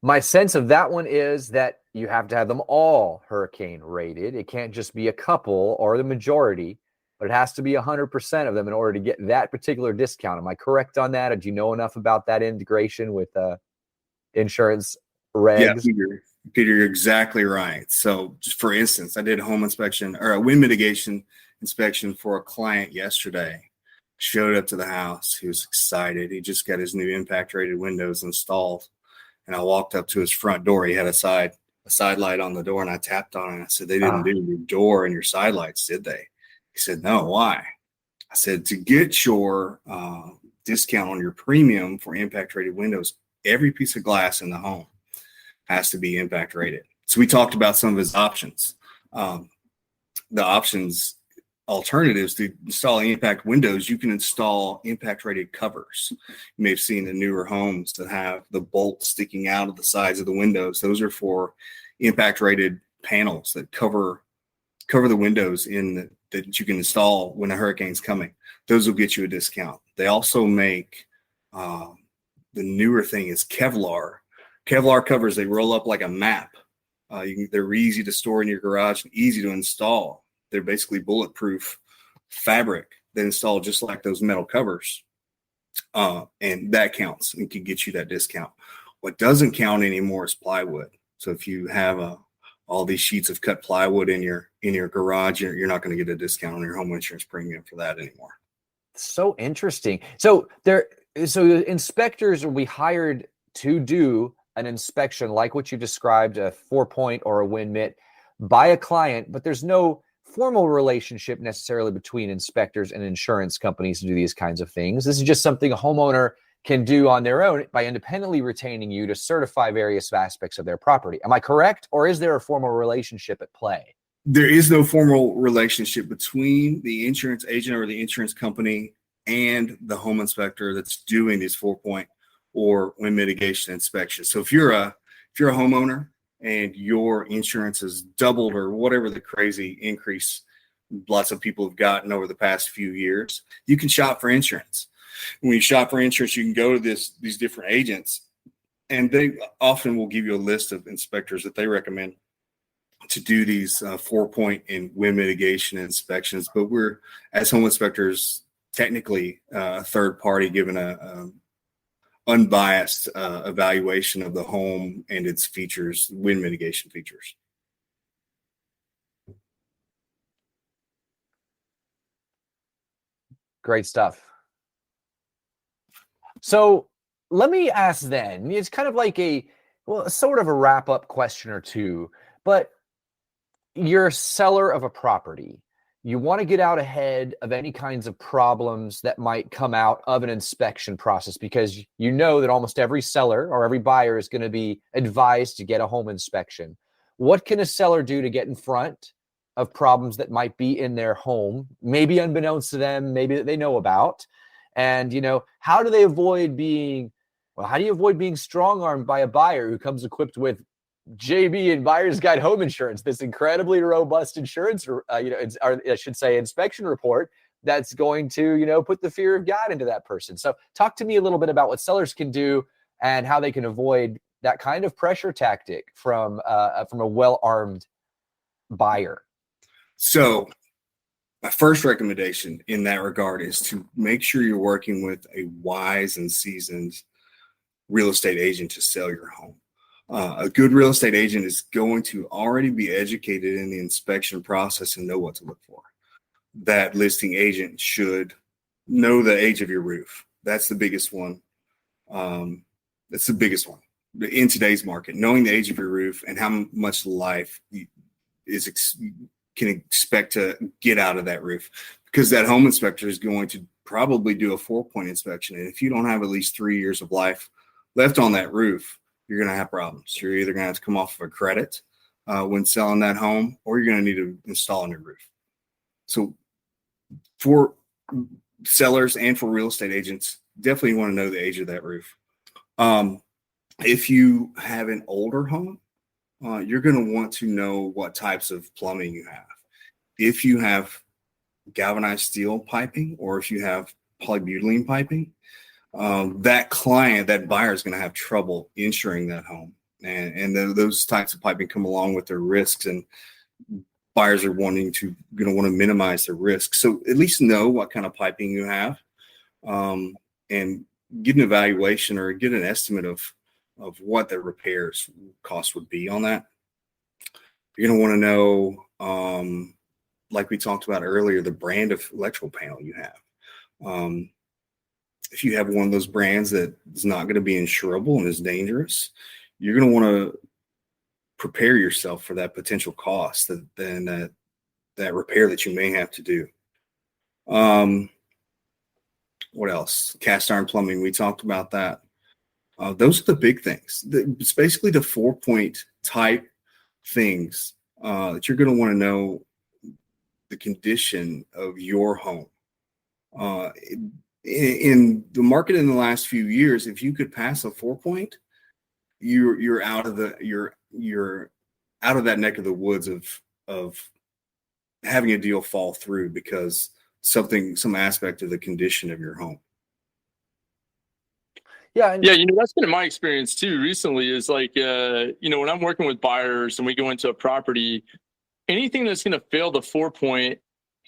my sense of that one is that you have to have them all hurricane rated. It can't just be a couple or the majority, but it has to be 100% of them in order to get that particular discount. Am I correct on that? Or do you know enough about that integration with insurance regs? Yeah, Peter, you're exactly right. So just for instance, I did a home inspection or a wind mitigation inspection for a client yesterday. Showed up to the house. He was excited. He just got his new impact rated windows installed. And I walked up to his front door. He had a side light on the door, and I tapped on it. And I said, "They didn't do your door and your side lights, did they?" He said, "No, why?" I said, "To get your discount on your premium for impact rated windows, every piece of glass in the home has to be impact rated." So we talked about some of his options. The options alternatives to installing impact windows, you can install impact rated covers. You may have seen the newer homes that have the bolts sticking out of the sides of the windows. Those are for impact rated panels that cover the windows that you can install when a hurricane's coming. Those will get you a discount. They also make the newer thing is Kevlar covers. They roll up like a map. They're easy to store in your garage and easy to install. They're basically bulletproof fabric that install just like those metal covers. And that counts and can get you that discount. What doesn't count anymore is plywood. So if you have all these sheets of cut plywood in your garage, you're not going to get a discount on your home insurance premium for that anymore. So interesting. So inspectors will be hired to do an inspection like what you described, a 4-point or a wind mitt, by a client, but there's no formal relationship necessarily between inspectors and insurance companies to do these kinds of things. This is just something a homeowner can do on their own by independently retaining you to certify various aspects of their property. Am I correct? Or is there a formal relationship at play? There is no formal relationship between the insurance agent or the insurance company and the home inspector that's doing these 4-point or wind mitigation inspections. So if you're a homeowner and your insurance has doubled or whatever the crazy increase lots of people have gotten over the past few years, you can shop for insurance. When you shop for insurance, you can go to these different agents, and they often will give you a list of inspectors that they recommend to do these 4-point and wind mitigation inspections. But we're, as home inspectors, technically a third party given a unbiased evaluation of the home and its features, wind mitigation features. Great stuff. So let me ask then, it's kind of like sort of a wrap-up question or two, but you're a seller of a property. You want to get out ahead of any kinds of problems that might come out of an inspection process, because you know that almost every seller or every buyer is going to be advised to get a home inspection. What can a seller do to get in front of problems that might be in their home, maybe unbeknownst to them, maybe that they know about? And, how do you avoid being strong-armed by a buyer who comes equipped with JB and Buyer's Guide Home Insurance, this incredibly robust insurance, inspection report that's going to, put the fear of God into that person. So talk to me a little bit about what sellers can do and how they can avoid that kind of pressure tactic from a well-armed buyer. So my first recommendation in that regard is to make sure you're working with a wise and seasoned real estate agent to sell your home. A good real estate agent is going to already be educated in the inspection process and know what to look for. That listing agent should know the age of your roof. That's the biggest one. That's the biggest one in today's market. Knowing the age of your roof and how much life can expect to get out of that roof, because that home inspector is going to probably do a 4-point inspection. And if you don't have at least 3 years of life left on that roof, you're going to have problems. You're either going to have to come off of a credit when selling that home, or you're going to need to install a new roof. So for sellers and for real estate agents, definitely want to know the age of that roof. If you have an older home, you're going to want to know what types of plumbing you have. If you have galvanized steel piping, or if you have polybutylene piping, that buyer is going to have trouble insuring that home. And those types of piping come along with their risks, and buyers are going to want to minimize their risk. So at least know what kind of piping you have, and get an evaluation or get an estimate of what the repairs cost would be on that. You're going to want to know, like we talked about earlier, the brand of electrical panel you have. If you have one of those brands that is not going to be insurable and is dangerous, you're going to want to prepare yourself for that potential cost that repair that you may have to do. What else? Cast iron plumbing. We talked about that. Those are the big things. It's basically the 4-point type things that you're going to want to know the condition of your home. In the market in the last few years, if you could pass a 4-point, you're out of that neck of the woods of having a deal fall through because some aspect of the condition of your home. Yeah, that's been my experience too recently, is like, when I'm working with buyers and we go into a property, anything that's going to fail the 4-point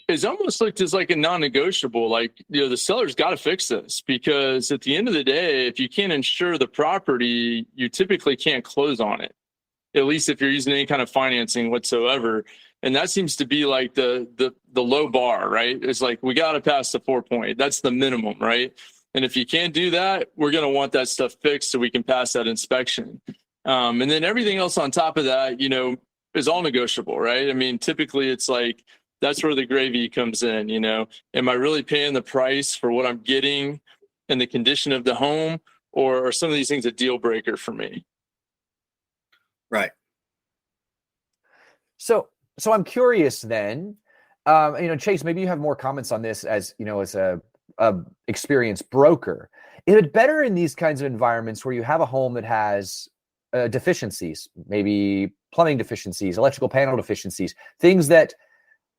is almost looked as like a non-negotiable. Like, the seller's got to fix this, because at the end of the day, if you can't insure the property, you typically can't close on it. at least if you're using any kind of financing whatsoever. And that seems to be like the low bar, right? It's like, we got to pass the 4.8. That's the minimum, right? And if you can't do that, we're going to want that stuff fixed so we can pass that inspection. And then everything else on top of that, is all negotiable, right? I mean, typically it's like, that's where the gravy comes in, Am I really paying the price for what I'm getting and the condition of the home, or are some of these things a deal breaker for me? Right. So I'm curious then, Chase, maybe you have more comments on this as a experienced broker. Is it better in these kinds of environments where you have a home that has deficiencies, maybe plumbing deficiencies, electrical panel deficiencies, things that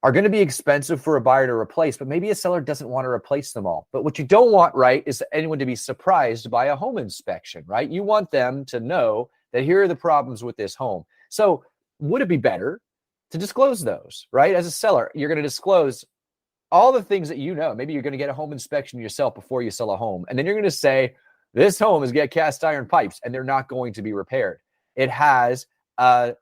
are going to be expensive for a buyer to replace, but maybe a seller doesn't want to replace them all? But what you don't want, right, is anyone to be surprised by a home inspection, right? You want them to know that here are the problems with this home. So would it be better to disclose those, right? As a seller, you're going to disclose all the things that maybe you're going to get a home inspection yourself before you sell a home. And then you're going to say, this home has got cast iron pipes and they're not going to be repaired. It has a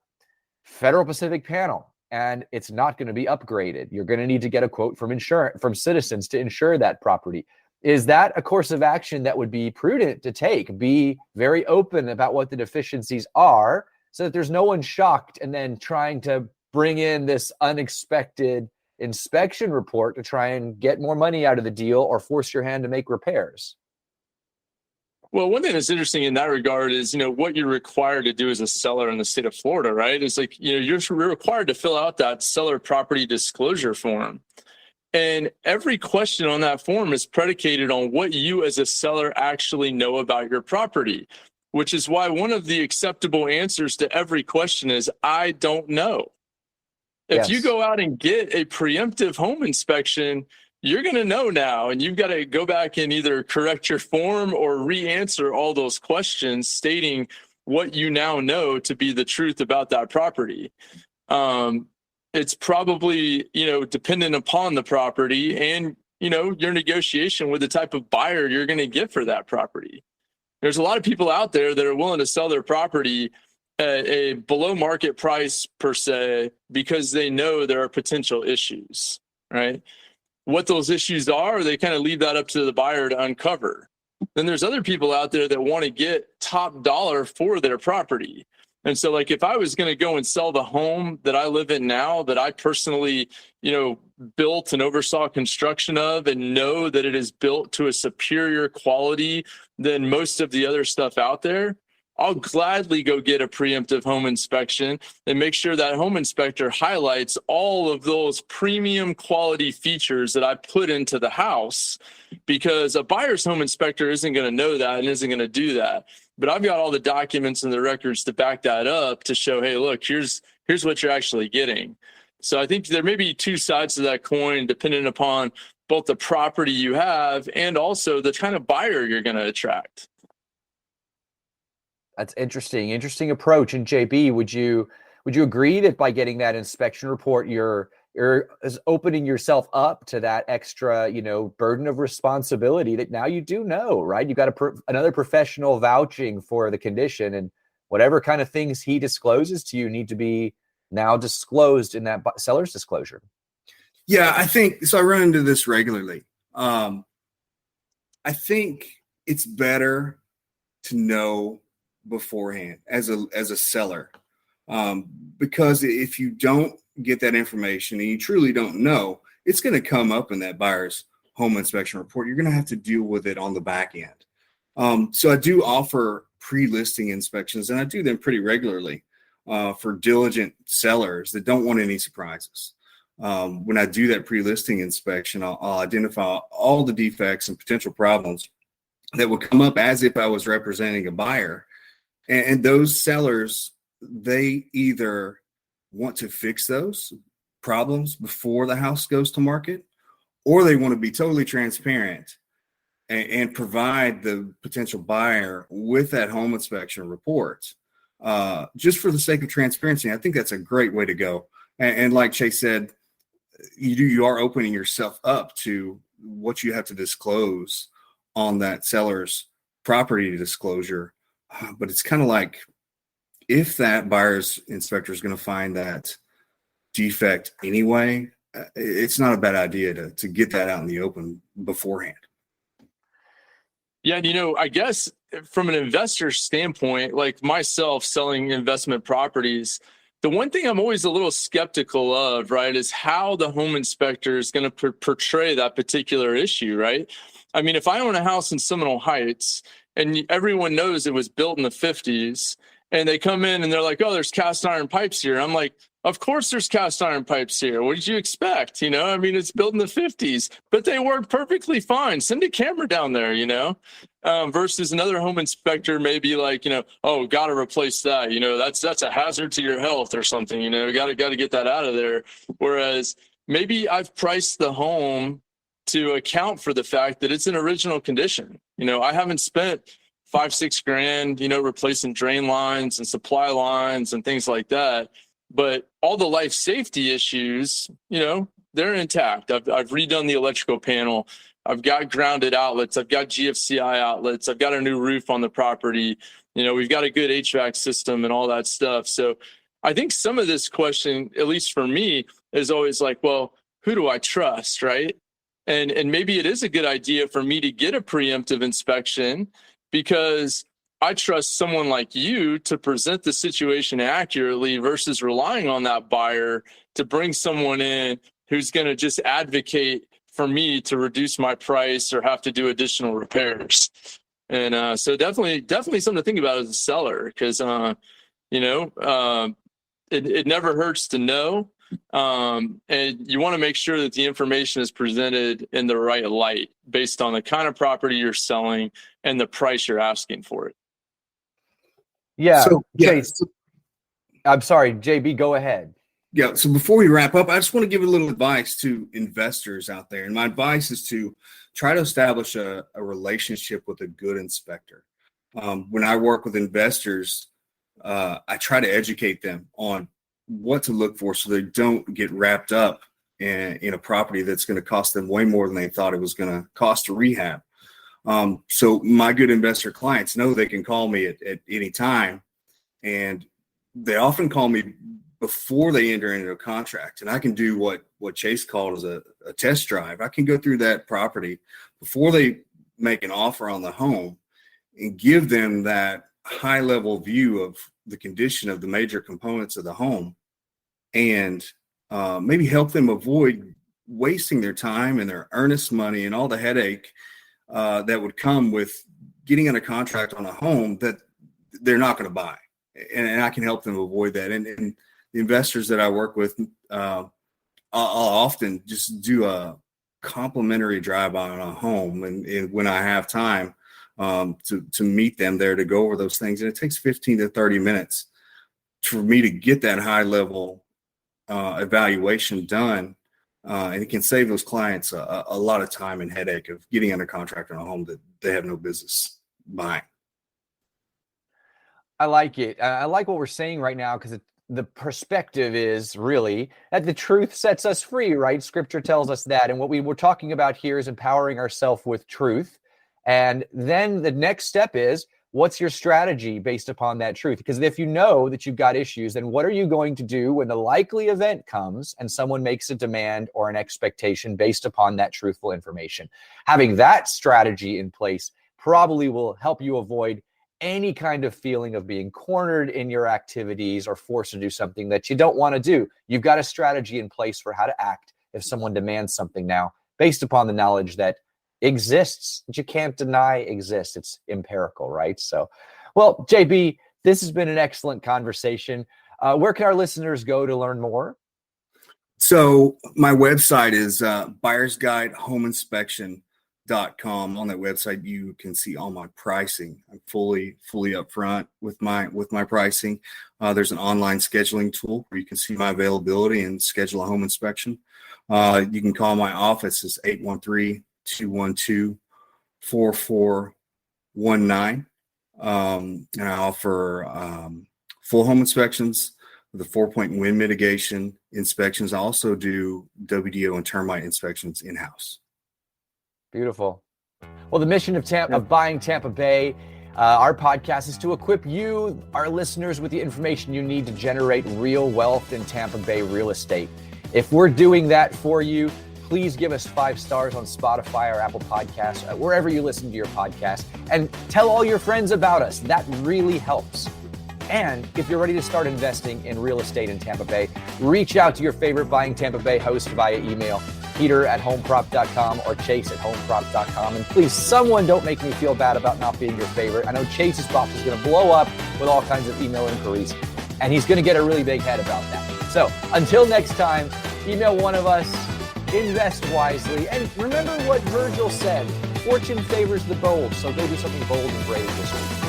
Federal Pacific panel and it's not going to be upgraded. You're going to need to get a quote from Citizens to insure that property. Is that a course of action that would be prudent to take? Be very open about what the deficiencies are so that there's no one shocked and then trying to bring in this unexpected inspection report to try and get more money out of the deal or force your hand to make repairs. Well, one thing that's interesting in that regard is, what you're required to do as a seller in the state of Florida, right? It's like, you're required to fill out that seller property disclosure form. And every question on that form is predicated on what you as a seller actually know about your property, which is why one of the acceptable answers to every question is, I don't know. If you go out and get a preemptive home inspection, you're going to know now, and you've got to go back and either correct your form or re-answer all those questions stating what you now know to be the truth about that property. It's probably, dependent upon the property and, your negotiation with the type of buyer you're going to get for that property. There's a lot of people out there that are willing to sell their property at a below market price per se, because they know there are potential issues, right? What those issues are, they kind of leave that up to the buyer to uncover. Then there's other people out there that want to get top dollar for their property. And so like, if I was going to go and sell the home that I live in now, that I personally, built and oversaw construction of, and know that it is built to a superior quality than most of the other stuff out there, I'll gladly go get a preemptive home inspection and make sure that home inspector highlights all of those premium quality features that I put into the house, because a buyer's home inspector isn't going to know that and isn't going to do that. But I've got all the documents and the records to back that up to show, hey, look, here's what you're actually getting. So I think there may be two sides to that coin, depending upon both the property you have and also the kind of buyer you're going to attract. That's interesting approach. And JB, would you agree that by getting that inspection report, you're opening yourself up to that extra, burden of responsibility that now you do know, right? You got another professional vouching for the condition, and whatever kind of things he discloses to you need to be now disclosed in that seller's disclosure. Yeah, I think so. I run into this regularly. I think it's better to know beforehand as a seller, because if you don't get that information and you truly don't know, it's going to come up in that buyer's home inspection report. You're going to have to deal with it on the back end. So I do offer pre-listing inspections, and I do them pretty regularly for diligent sellers that don't want any surprises. When I do that pre-listing inspection, I'll identify all the defects and potential problems that would come up as if I was representing a buyer. And those sellers, they either want to fix those problems before the house goes to market, or they want to be totally transparent and provide the potential buyer with that home inspection report, just for the sake of transparency. I think that's a great way to go. And like Chase said, you are opening yourself up to what you have to disclose on that seller's property disclosure. But it's kind of like if that buyer's inspector is going to find that defect anyway, it's not a bad idea to get that out in the open beforehand. Yeah, I guess from an investor standpoint, like myself selling investment properties, the one thing I'm always a little skeptical of, right, is how the home inspector is going to portray that particular issue, right? I mean, if I own a house in Seminole Heights and everyone knows it was built in the 50s, and they come in and they're like, oh, there's cast iron pipes here. I'm like, of course there's cast iron pipes here. What did you expect? I mean, it's built in the 50s, but they work perfectly fine. Send a camera down there, versus another home inspector may be like, oh, got to replace that. That's a hazard to your health or something, got to get that out of there. Whereas maybe I've priced the home to account for the fact that it's in original condition. I haven't spent $5-6 grand, replacing drain lines and supply lines and things like that. But all the life safety issues, they're intact. I've redone the electrical panel. I've got grounded outlets. I've got GFCI outlets. I've got a new roof on the property. We've got a good HVAC system and all that stuff. So I think some of this question, at least for me, is always like, well, who do I trust, right? And maybe it is a good idea for me to get a preemptive inspection because I trust someone like you to present the situation accurately versus relying on that buyer to bring someone in who's going to just advocate for me to reduce my price or have to do additional repairs. And so definitely something to think about as a seller because, it never hurts to know. And you want to make sure that the information is presented in the right light based on the kind of property you're selling and the price you're asking for it. Yeah. So, Chase, I'm sorry, JB, go ahead. Yeah. So before we wrap up, I just want to give a little advice to investors out there. And my advice is to try to establish a relationship with a good inspector. When I work with investors, I try to educate them on what to look for so they don't get wrapped up in a property that's going to cost them way more than they thought it was going to cost to rehab. So my good investor clients know they can call me at any time, and they often call me before they enter into a contract, and I can do what Chase called as a test drive. I can go through that property before they make an offer on the home and give them that high level view of the condition of the major components of the home and maybe help them avoid wasting their time and their earnest money and all the headache that would come with getting in a contract on a home that they're not going to buy. And I can help them avoid that. And the investors that I work with, I'll often just do a complimentary drive on a home. And when I have time to meet them there to go over those things, and it takes 15 to 30 minutes for me to get that high level evaluation done. And it can save those clients a lot of time and headache of getting under contract on a home that they have no business buying. I like it. I like what we're saying right now because the perspective is really that the truth sets us free, right? Scripture tells us that. And what we were talking about here is empowering ourselves with truth. And then the next step is, what's your strategy based upon that truth? Because if you know that you've got issues, then what are you going to do when the likely event comes and someone makes a demand or an expectation based upon that truthful information? Having that strategy in place probably will help you avoid any kind of feeling of being cornered in your activities or forced to do something that you don't want to do. You've got a strategy in place for how to act if someone demands something now based upon the knowledge that exists, that you can't deny exists. It's empirical, right? So, well, JB, this has been an excellent conversation. Where can our listeners go to learn more? So my website is buyersguidehomeinspection.com. On that website, you can see all my pricing. I'm fully upfront with my pricing. There's an online scheduling tool where you can see my availability and schedule a home inspection. You can call my office. It's 813-212-4419. And I offer full home inspections with a 4-point wind mitigation inspections. I also do WDO and termite inspections in-house. Beautiful. Well, the mission of Buying Tampa Bay Our podcast is to equip you, our listeners, with the information you need to generate real wealth in Tampa Bay real estate. If we're doing that for you, please give us 5 stars on Spotify or Apple Podcasts, wherever you listen to your podcast, and tell all your friends about us. That really helps. And if you're ready to start investing in real estate in Tampa Bay, reach out to your favorite Buying Tampa Bay host via email, peter@homeprop.com or chase@homeprop.com. And please, someone don't make me feel bad about not being your favorite. I know Chase's box is going to blow up with all kinds of email inquiries, and he's going to get a really big head about that. So until next time, email one of us, invest wisely, and remember what Virgil said, fortune favors the bold, so go do something bold and brave this week.